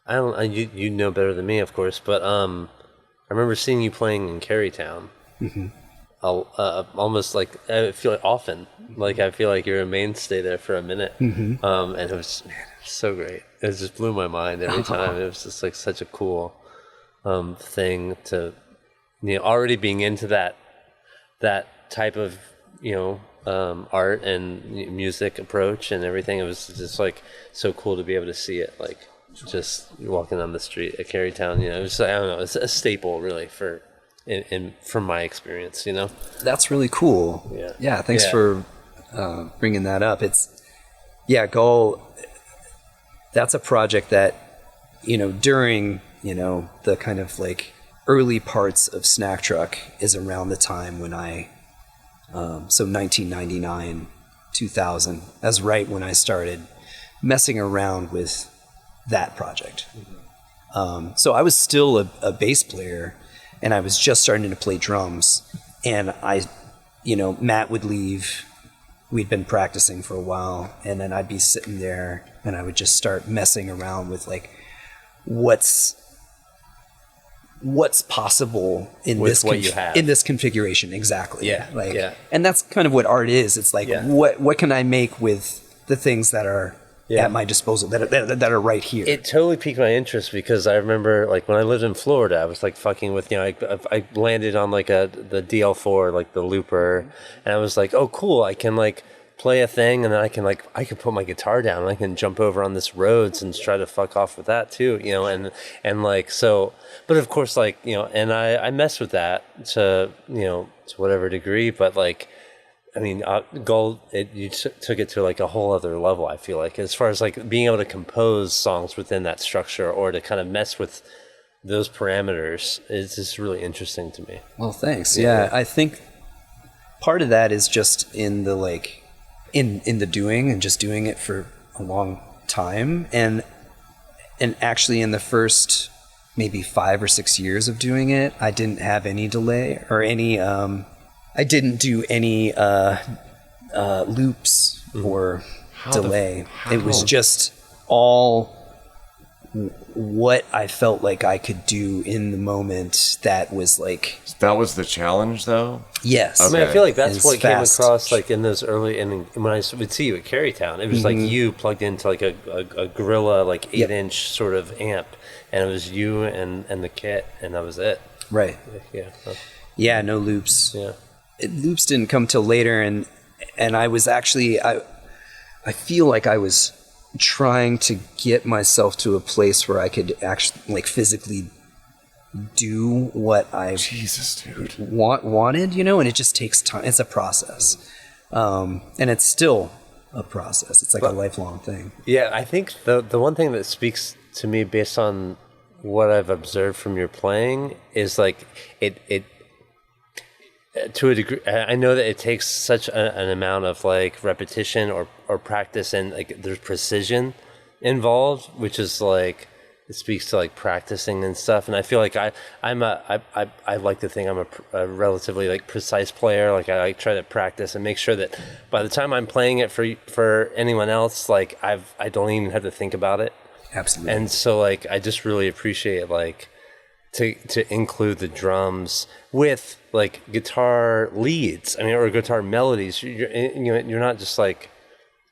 you know better than me, of course, but I remember seeing you playing in Carytown. Almost like, I feel like often. Like I feel like you're a mainstay there for a minute. And it was, man, it was so great. It just blew my mind every time. It was just like such a cool thing to, already being into that type of, art and music approach and everything. It was just like so cool to be able to see it, like just walking on the street at Carytown. It was, I don't know, it's a staple really from my experience. That's really cool. Yeah. Thanks for bringing that up. Gull. That's a project that, during, the kind of like early parts of Snack Truck is around the time when so 1999, 2000, that's right when I started messing around with that project. So I was still a bass player, and I was just starting to play drums, and Matt would leave. We'd been practicing for a while, and then I'd be sitting there, and I would just start messing around with like, what's possible in With what you have. in this configuration. Exactly. Yeah. And that's kind of what art is. It's like, what can I make with the things that are at my disposal, that are right here. It totally piqued my interest because I remember like when I lived in Florida, I was like fucking with, I landed on like the DL4, like the looper, and I was like, oh cool, I can like play a thing, and then I can put my guitar down and I can jump over on this Rhodes and try to fuck off with that too, and like, so, but of course, like, and I mess with that to whatever degree, but like, I mean, Gull, you took it to like a whole other level, I feel like, as far as like being able to compose songs within that structure or to kind of mess with those parameters is just really interesting to me. Well, thanks. Yeah, I think part of that is just in the like, in the doing and just doing it for a long time. And actually in the first maybe 5 or 6 years of doing it, I didn't have any delay or any I didn't do any loops or delay. It was just all what I felt like I could do in the moment. That was like, That was the challenge, though? yes. I mean, I feel like that's It's what fast. came across like in those early, and when I would see you at Carytown, it was like you plugged into like a Gorilla like 8-inch sort of amp, and it was you and the kit, and that was it. Right. Yeah. Yeah, no loops. Yeah. Loops didn't come till later, and I was actually I feel like I was trying to get myself to a place where I could actually like physically do what I Jesus, dude. wanted, and it just takes time. It's a process, and it's still a process. It's like a lifelong thing. Yeah, I think the one thing that speaks to me based on what I've observed from your playing is like it to a degree. I know that it takes such an amount of like repetition or practice, and like there's precision involved, which is like it speaks to like practicing and stuff. And I feel like I like to think I'm a relatively like precise player. Like I try to practice and make sure that by the time I'm playing it for anyone else, like I don't even have to think about it. Absolutely. And so like I just really appreciate like to include the drums with like guitar leads. I mean, or guitar melodies. You're not just like,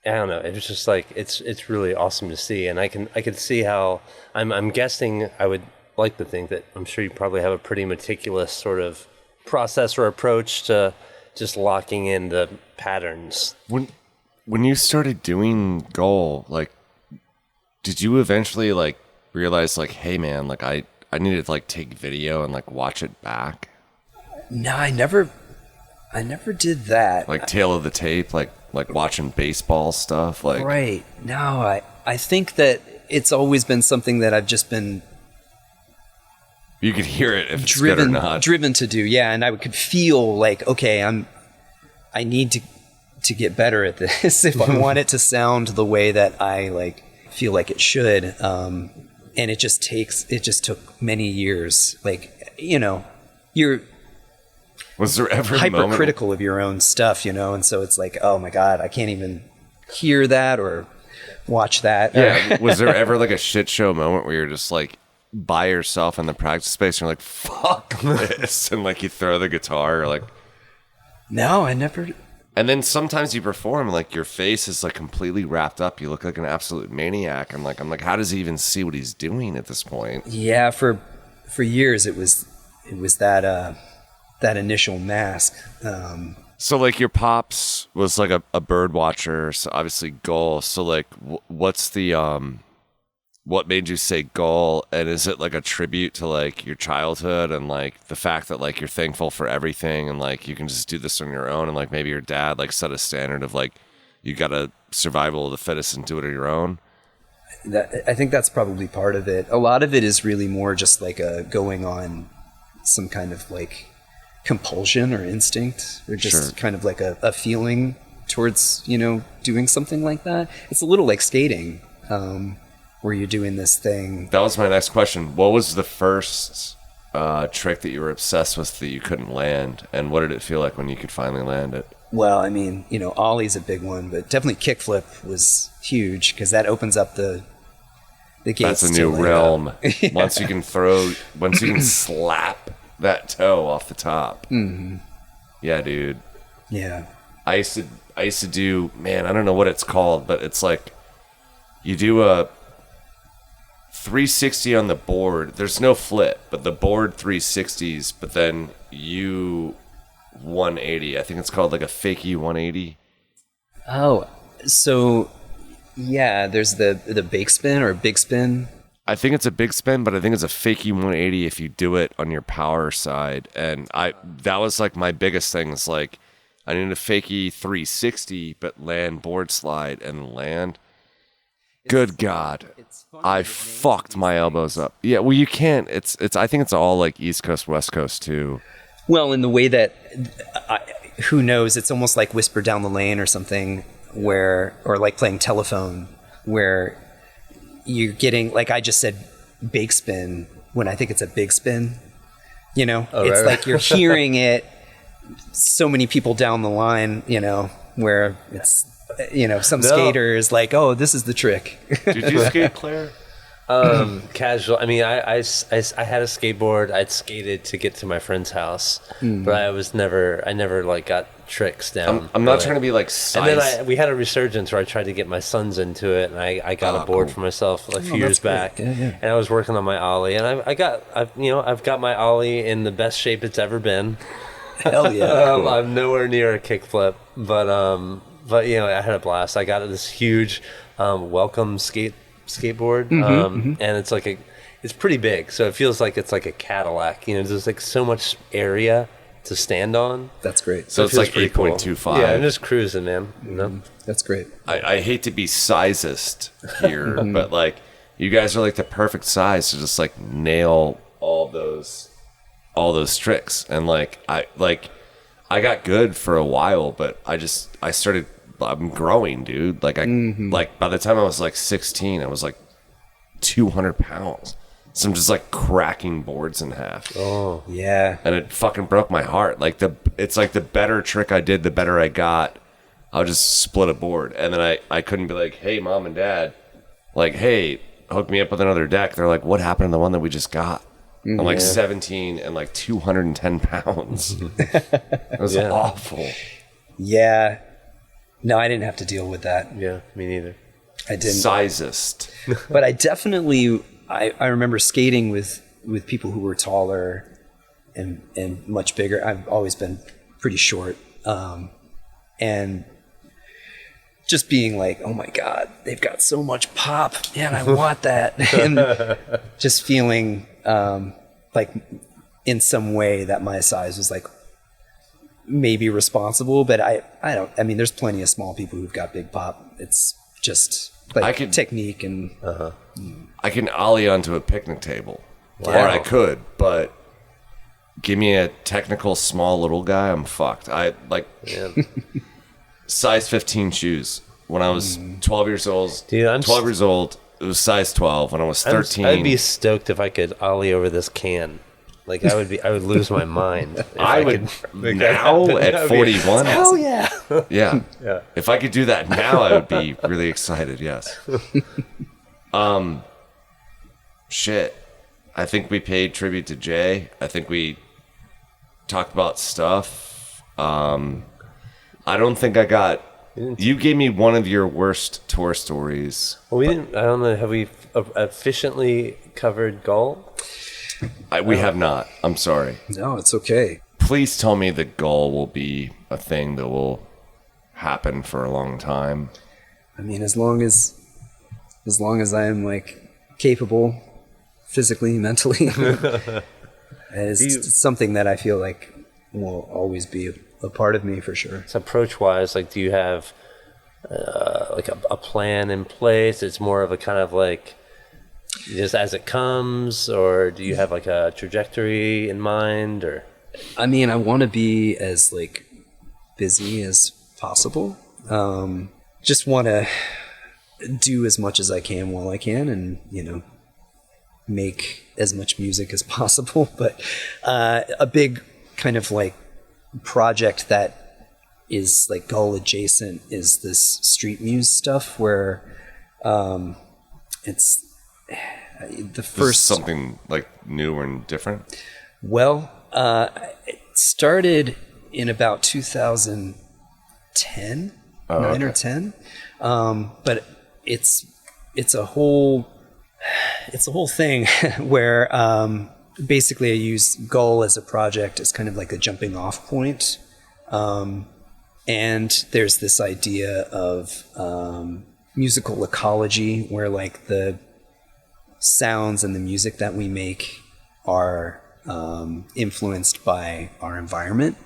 I don't know. It's just like it's really awesome to see, and I can see how I'm guessing. I would like to think that I'm sure you probably have a pretty meticulous sort of process or approach to just locking in the patterns. When you started doing Gull, like, did you eventually like realize like, hey man, like I needed to like take video and like watch it back? No, I never did that. Like tail of the tape, like watching baseball stuff, like Right. No, I think that it's always been something that I've just been you could hear it if it's good or not. driven to do. Yeah, and I could feel like, okay, I need to get better at this if I want it to sound the way that I like feel like it should. And it just took many years. Like, you're Was there ever a moment? hypercritical of your own stuff, and so it's like, oh my God, I can't even hear that or watch that. Yeah. Was there ever like a shit show moment where you're just like by yourself in the practice space and you're like, fuck this, and like you throw the guitar or like No, I never. and then sometimes you perform like your face is like completely wrapped up. You look like an absolute maniac. And like I'm like, how does he even see what he's doing at this point? Yeah, for years it was that initial mask. So like your pops was like a bird watcher, so obviously Gull. So like what's the what made you say Gull, and is it like a tribute to like your childhood and like the fact that like you're thankful for everything and like you can just do this on your own, and like maybe your dad like set a standard of like you gotta survival of the fittest and do it on your own? I think that's probably part of it. A lot of it is really more just like going on some kind of like compulsion or instinct, or just kind of like a feeling towards doing something like that. It's a little like skating, where you're doing this thing. That was my next question. What was the first trick that you were obsessed with that you couldn't land, and what did it feel like when you could finally land it? Well, I mean, ollie's a big one, but definitely kickflip was huge because that opens up the gates. That's a new to, realm. Once you can slap that toe off the top. Mm-hmm. Yeah, dude. Yeah. I used to do, man, I don't know what it's called, but it's like you do a 360 on the board. There's no flip, but the board 360s, but then you 180. I think it's called like a fakie 180. Oh, so yeah, there's the bake spin or big spin. I think it's a big spin, but I think it's a fakie 180 if you do it on your power side. And that was like my biggest thing is like I need a fakie 360, but land board slide and land. Good God, I fucked my elbows up. Yeah, well, you can't. It's. I think it's all like East Coast, West Coast too. Well, in the way that, who knows? It's almost like Whisper Down the Lane or something, or like playing telephone, where you're getting, like I just said, bake spin when I think it's a big spin. Oh, it's right. like you're hearing it so many people down the line, where it's, some skater is like, oh, this is the trick. Did you skate, Claire? Casual. I mean, I had a skateboard. I'd skated to get to my friend's house, but I never like got tricks down. I'm not trying to be like size. And then we had a resurgence where I tried to get my sons into it, and I got a board for myself like a few years back. Yeah. And I was working on my ollie, and I've got my ollie in the best shape it's ever been. Hell yeah. I'm nowhere near a kickflip, but I had a blast. I got this huge welcome skateboard, and it's like it's pretty big, so it feels like it's like a Cadillac. There's like so much area to stand on. That's great. So it's like 8.25. Cool. Yeah, I'm just cruising, man. That's great. I hate to be sizist here, but like you guys are like the perfect size to just like nail all those tricks. And like I got good for a while, but I'm growing, dude. Like like by the time I was like 16, I was like 200 pounds. So I'm just like cracking boards in half. Oh Yeah. And it fucking broke my heart. Like it's like the better trick I did, the better I got. I'll just split a board. And then I couldn't be like, hey, mom and dad, like, hey, hook me up with another deck. They're like, what happened to the one that we just got? I'm like 17 and like 210 pounds. It was awful. Yeah. No, I didn't have to deal with that. yeah, me neither. I didn't. Sizist. But I definitely, I remember skating with people who were taller and much bigger. I've always been pretty short. And just being like, oh my God, they've got so much pop. Man, I want that. And just feeling like in some way that my size was like maybe responsible, but I mean, there's plenty of small people who've got big pop. It's just like technique and I can ollie onto a picnic table. Or I could, but give me a technical small little guy, I'm fucked. I like size 15 shoes. When I was 12 years old, Dude, I'm 12 years old, it was size 12. When I was 13, I'd be stoked if I could ollie over this can. Like I would lose my mind. If I would now at 41. Hell yeah. Yeah. If I could do that now, I would be really excited. Yes. Shit. I think we paid tribute to Jay. I think we talked about stuff. I don't think I got. You gave me one of your worst tour stories. Well, we didn't. I don't know. Have we efficiently covered Gull? We have not. I'm sorry. no, it's okay. Please tell me the Gull will be a thing that will happen for a long time. I mean, as long as I am like capable physically, mentally, it's something that I feel like will always be a part of me for sure. So approach-wise, like, do you have like a plan in place? It's more of a kind of like just as it comes, or do you have like a trajectory in mind? Or I mean, I want to be as like busy as possible. Just want to do as much as I can while I can, and make as much music as possible. But a big kind of like project that is like Gull adjacent is this street muse stuff where it's the first something like new and different. Well, it started in about 2010, 9 or 10, but it's a whole thing where basically I use Gull as a project as kind of like a jumping off point. And there's this idea of musical ecology where like the sounds and the music that we make are influenced by our environment.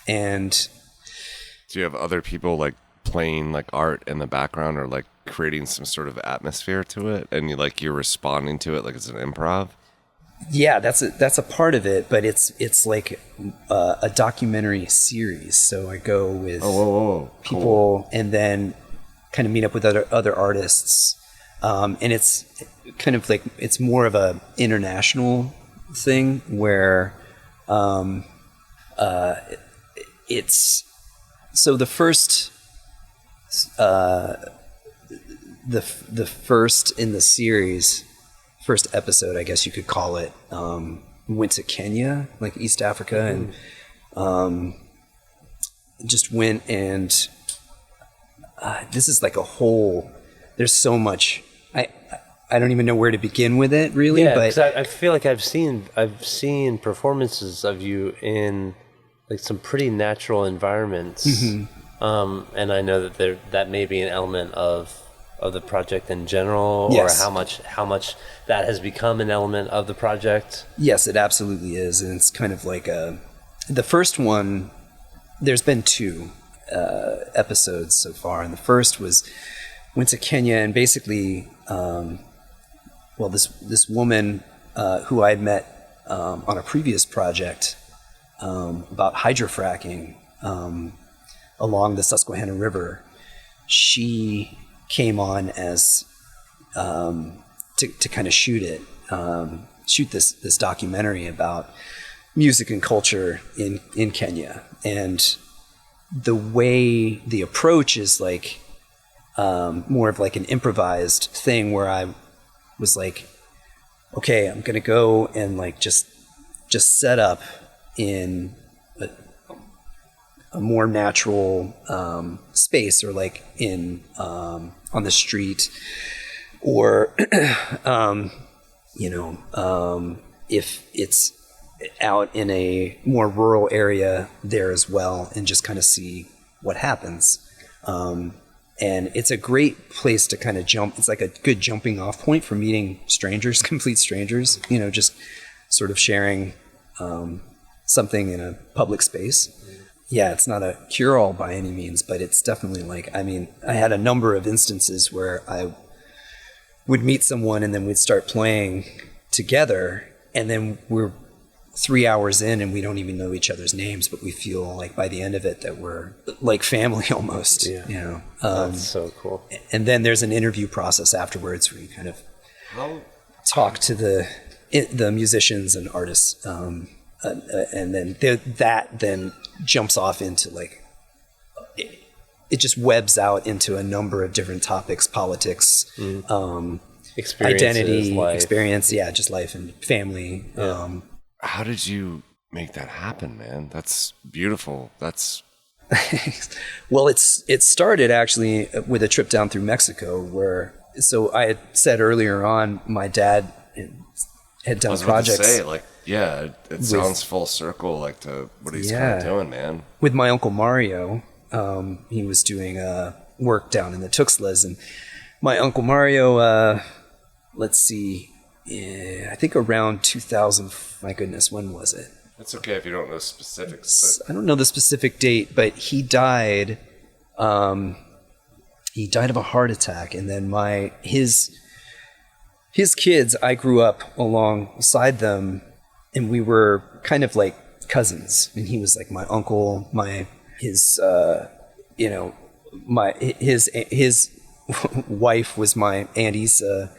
And do you have other people like playing like art in the background or like creating some sort of atmosphere to it, and you're responding to it like it's an improv? Yeah, that's a part of it, but it's like a documentary series. So I go with people cool. And then kind of meet up with other artists, and it's kind of like it's more of a international thing where a It's so the first the first in the series, first episode, I guess you could call it, went to Kenya, like East Africa, and just went and this is like a whole. There's so much. I don't even know where to begin with it, really. Yeah, but 'cause I feel like I've seen performances of you in like some pretty natural environments, and I know that that may be an element of the project in general, Yes. or how much that has become an element of the project. Yes, it absolutely is, and it's kind of like the first one. There's been 2 episodes so far, and the first went to Kenya, and basically, this woman who I'd met on a previous project about hydrofracking along the Susquehanna River, she came on as to kind of shoot this documentary about music and culture in Kenya. And the way the approach is like more of like an improvised thing where I was like, okay, I'm going to go and like just set up in a more natural space, or like in on the street, or if it's out in a more rural area there as well, and just kind of see what happens. And it's a great place to kind of jump. It's like a good jumping off point for meeting strangers, complete strangers, just sort of sharing something in a public space. Yeah, it's not a cure-all by any means, but it's definitely like, I had a number of instances where I would meet someone and then we'd start playing together, and then we're 3 hours in and we don't even know each other's names, but we feel like by the end of it that we're like family almost. Yeah. That's so cool. And then there's an interview process afterwards where you kind of talk to the musicians and artists, and then that then jumps off into like it just webs out into a number of different topics: politics, identity, life. experience, just life and family. Yeah. How did you make that happen, man? That's beautiful. That's Well, it started actually with a trip down through Mexico, so I had said earlier on, my dad had done projects. It sounds full circle, like to what he's kind of doing, man. With my uncle Mario, he was doing work down in the Tuxtlas, and my uncle Mario, let's see, I think around 2000. My goodness, when was it? It's okay if you don't know specifics. I don't know the specific date, but he died. He died of a heart attack, and then his kids, I grew up alongside them, and we were kind of like cousins. And he was like my uncle, his wife was my Aunt Isa,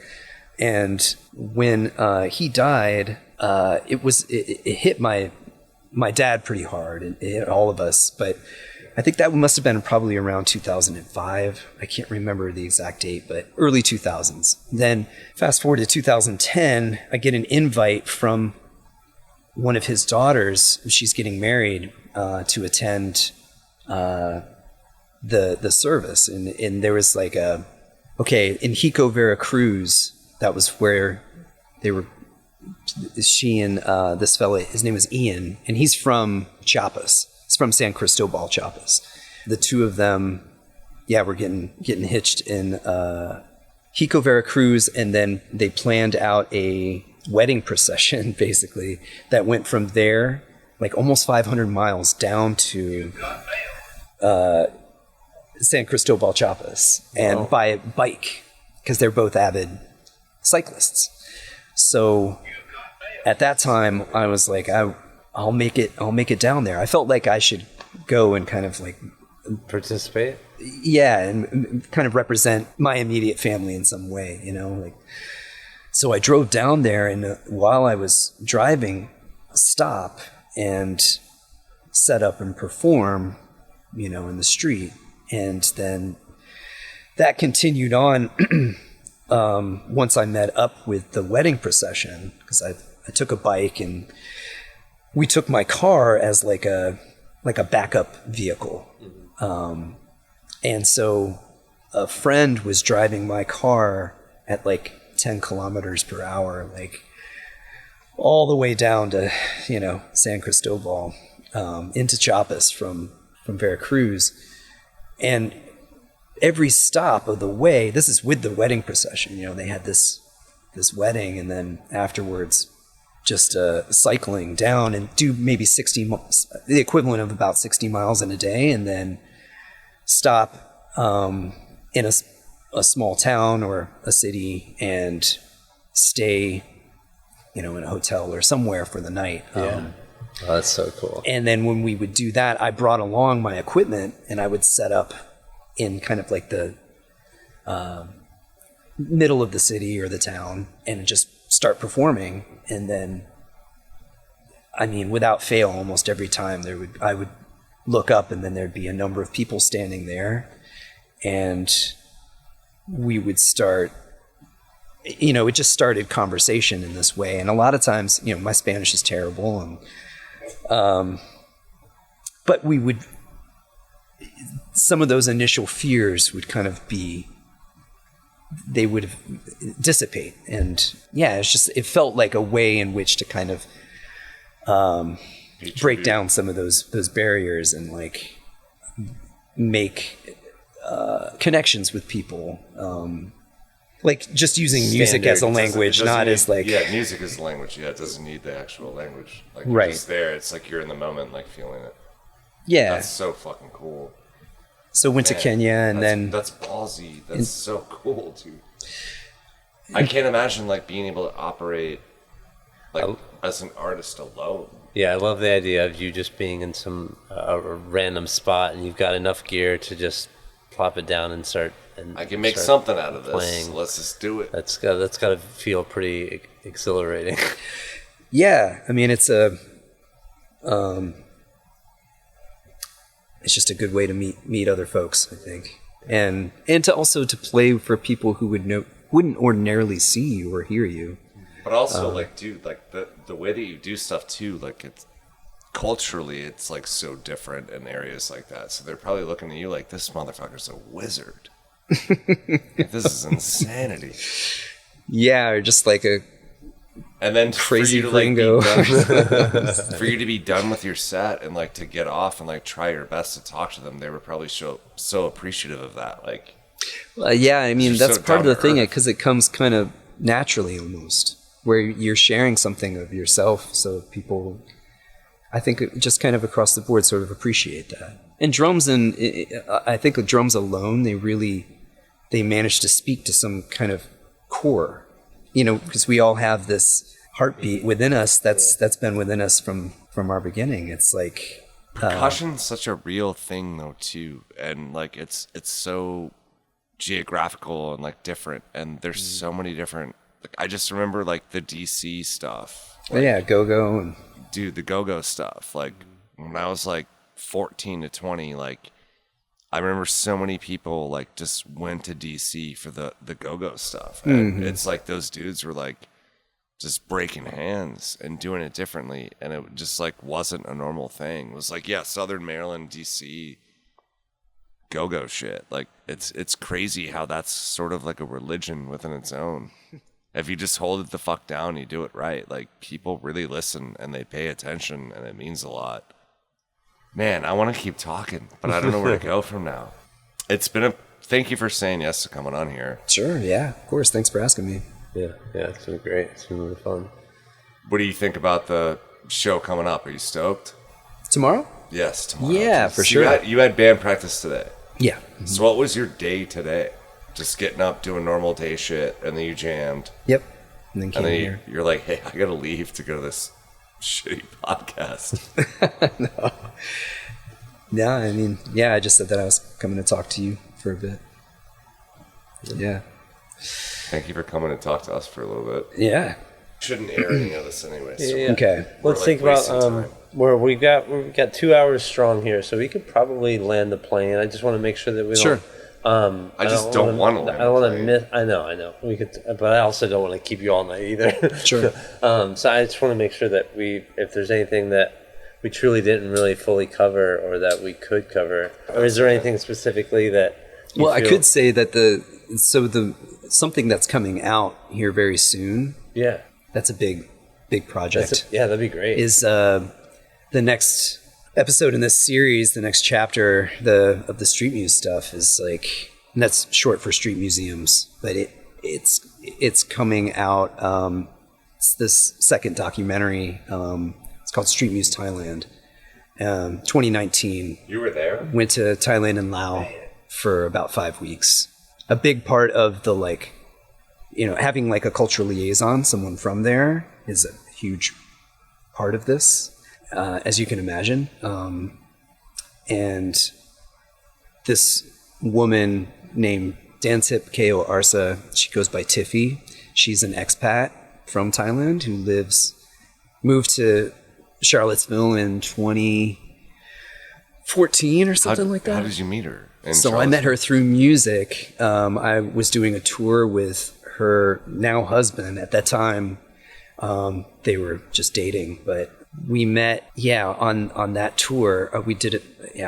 and when he died, it hit my dad pretty hard, and it hit all of us. But I think that must have been probably around 2005. I can't remember the exact date, but early 2000s. Then fast forward to 2010, I get an invite from one of his daughters. She's getting married, to attend the service, and there was like in Jico, Veracruz. That was where they were. She and this fella, his name is Ian, and he's from Chiapas. He's from San Cristobal, Chiapas. The two of them, were getting hitched in Jico, Veracruz, and then they planned out a wedding procession, basically, that went from there, like almost 500 miles down to San Cristobal, Chiapas, and by bike, because they're both avid cyclists. So at that time, I was like, I'll make it down there. I felt like I should go and kind of like participate. Yeah, and kind of represent my immediate family in some way, So I drove down there, and while I was driving, stop and set up and perform, in the street. And then that continued on once I met up with the wedding procession, because I took a bike and we took my car as like a backup vehicle. And so a friend was driving my car at like 10 kilometers per hour, like all the way down to, San Cristobal, into Chiapas from Veracruz. And every stop of the way, this is with the wedding procession, they had this wedding, and then afterwards just cycling down and do maybe 60 miles, the equivalent of about 60 miles in a day, and then stop in a small town or a city and stay, in a hotel or somewhere for the night. Oh, that's so cool. And then when we would do that, I brought along my equipment, and I would set up in kind of like the middle of the city or the town and just start performing. And then, without fail, almost every time I would look up, and then there'd be a number of people standing there, and we would start, it just started conversation in this way. And a lot of times, my Spanish is terrible, and but some of those initial fears would kind of they would dissipate. And yeah, it felt like a way in which to kind of break down some of those barriers and like make connections with people. Like just using music as a language, not as like... Yeah, music is a language. Yeah, it doesn't need the actual language. Like, right. You're just there. It's like you're in the moment, like feeling it. Yeah. That's so fucking cool. So went to Kenya, and then... That's ballsy. That's so cool, dude. I can't imagine, like, being able to operate, like, as an artist alone. Yeah, I love the idea of you just being in some a random spot, and you've got enough gear to just plop it down and start... I can make something out of this. Playing. Let's just do it. That's got to feel pretty exhilarating. Yeah, it's it's just a good way to meet other folks, I think, and to also to play for people who wouldn't ordinarily see you or hear you. But also, like, dude, like the way that you do stuff too, like it's culturally, it's like so different in areas like that. So they're probably looking at you like, this motherfucker's a wizard. Like, this is insanity. Yeah, or just like a and then crazy for you to, gringo. for you to be done with your set and like to get off and like try your best to talk to them, they were probably so appreciative of that. Like, yeah, that's so part of the thing, down-to-earth. because it comes kind of naturally almost, where you're sharing something of yourself, so people, I think, just kind of across the board sort of appreciate that. And drums, I think with drums alone, they manage to speak to some kind of core, because we all have this heartbeat within us that's been within us from our beginning. It's like percussion's such a real thing though too, and like it's so geographical and like different, and there's so many different. Like, I just remember like the DC stuff. Like, yeah, go-go and dude, the go-go stuff. Like when I was like 14 to 20, like I remember so many people like just went to DC for the go-go stuff, and it's like those dudes were like just breaking hands and doing it differently, and it just like wasn't a normal thing. It was like, yeah, Southern Maryland, DC go-go shit. Like it's crazy how that's sort of like a religion within its own. If you just hold it the fuck down, you do it right. Like people really listen and they pay attention, and it means a lot. Man, I want to keep talking, but I don't know where to go from now. Thank you for saying yes to coming on here. Sure, yeah, of course. Thanks for asking me. Yeah, it's been great. It's been really fun. What do you think about the show coming up? Are you stoked? Tomorrow? Yes, tomorrow. Yeah, for sure. You had band practice today. Yeah. So what was your day today? Just getting up, doing normal day shit, and then you jammed. Yep. And then came here. You're like, hey, I gotta leave to go to this shitty podcast. No, I just said that I was coming to talk to you for a bit. Yeah. Thank you for coming to talk to us for a little bit. Yeah. Shouldn't air any of this anyway. So Yeah. Okay. Let's like think about wasting time. we've got 2 hours strong here, so we could probably land the plane. I just want to make sure that we Sure. don't. I just don't want to land. I don't want the to plane. miss. I know. We could, but I also don't want to keep you all night either. Sure. So I just want to make sure that if there's anything that we truly didn't really fully cover, or that we could cover, or is there anything specifically that? Well, I could say that something that's coming out here very soon. Yeah. That's a big project. That'd be great. Is the next episode in this series, the next chapter of the Street Muse stuff is like, and that's short for Street Museums, but it's coming out. It's this second documentary. It's called Street Muse Thailand. 2019. You were there? Went to Thailand and Laos for about 5 weeks. A big part of the having like a cultural liaison, someone from there, is a huge part of this, as you can imagine. And this woman named Dantip Keo Arsa, she goes by Tiffy. She's an expat from Thailand who moved to Charlottesville in 2014 or something like that. How did you meet her? So I met her through music. I was doing a tour with her now husband. At that time, they were just dating, but we met, on that tour. I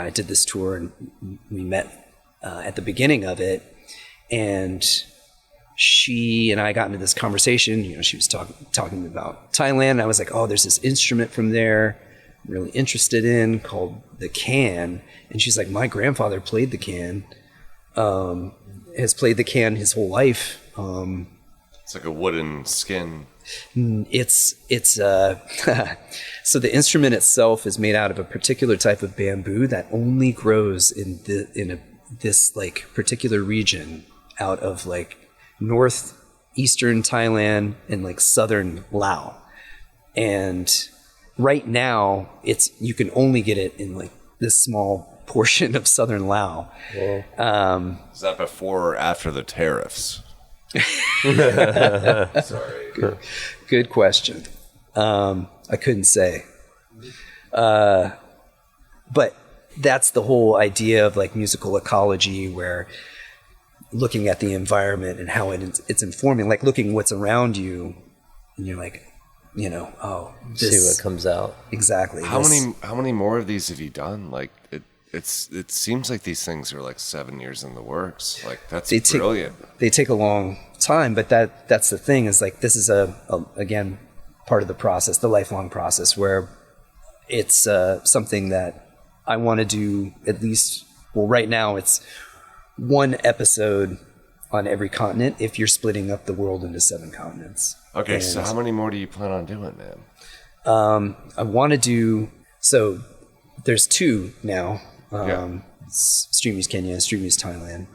did this tour, and we met at the beginning of it. And she and I got into this conversation. She was talking about Thailand. I was like, oh, there's this instrument from there I'm really interested in called the can. And she's like, my grandfather played the can, has played the can his whole life. It's like a wooden skin. It's so the instrument itself is made out of a particular type of bamboo that only grows in this like particular region out of like northeastern Thailand and like southern Laos. And right now you can only get it in like this small portion of southern Laos. Is that before or after the tariffs? Sorry. Good question. I couldn't say. But that's the whole idea of like musical ecology, where looking at the environment and how it's informing, like looking what's around you, and you're like, see what comes out. Exactly. How many more of these have you done? Like it seems like these things are like 7 years in the works. Like that's brilliant. They take a long time, but that's the thing, is like this is again part of the process, the lifelong process, where it's something that I want to do at least. Well, right now it's one episode on every continent if you're splitting up the world into 7 continents. Okay, so how many more do you plan on doing, man? I want to do, so there's 2 now. Street Muse Kenya, Street Muse Thailand.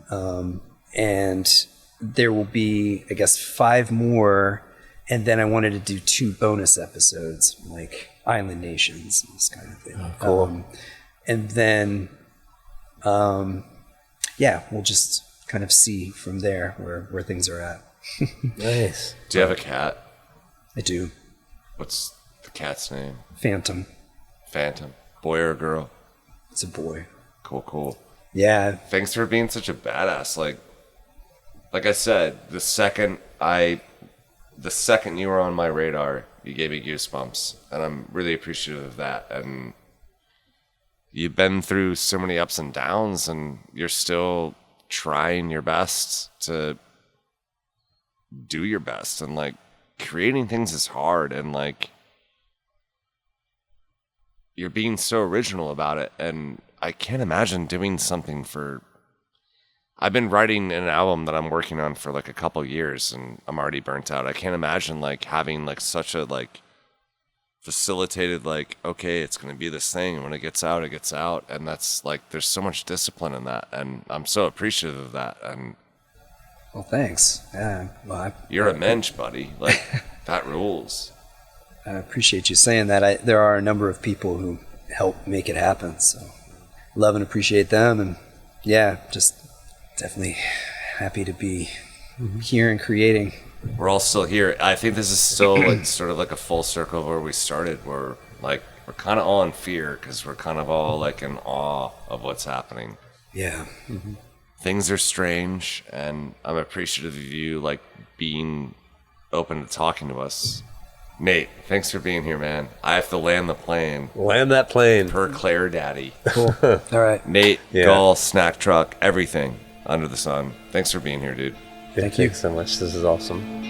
And there will be, I guess, 5 more. And then I wanted to do 2 bonus episodes, like Island Nations, this kind of thing. Oh, cool. And then, we'll just kind of see from there where things are at. Nice. Do you have a cat? I do. What's the cat's name? Phantom. Phantom. Boy or girl? It's a boy. Cool. Yeah. Thanks for being such a badass. Like I said, the second you were on my radar, you gave me goosebumps, and I'm really appreciative of that. And you've been through so many ups and downs, and you're still trying your best to do your best. And like creating things is hard, and like you're being so original about it. And I can't imagine doing something I've been writing an album that I'm working on for like a couple years, and I'm already burnt out. I can't imagine like having like such a like facilitated, like, okay, it's going to be this thing, and when it gets out, it gets out. And that's like, there's so much discipline in that, and I'm so appreciative of that. And Well, thanks. Yeah, well, you're a mensch, buddy. Like that rules. I appreciate you saying that. There are a number of people who help make it happen, so love and appreciate them. And yeah, just definitely happy to be here and creating. We're all still here. I think this is still like sort of like a full circle of where we started, where like we're kind of all in fear because we're kind of all like in awe of what's happening. Yeah. Things are strange, and I'm appreciative of you like being open to talking to us. Nate, thanks for being here, man. I have to land the plane. Land that plane. Per Claire Daddy. Cool. All right. Nate, Yeah. Gull, snack truck, everything under the sun. Thanks for being here, dude. Thank you. Thanks so much. This is awesome.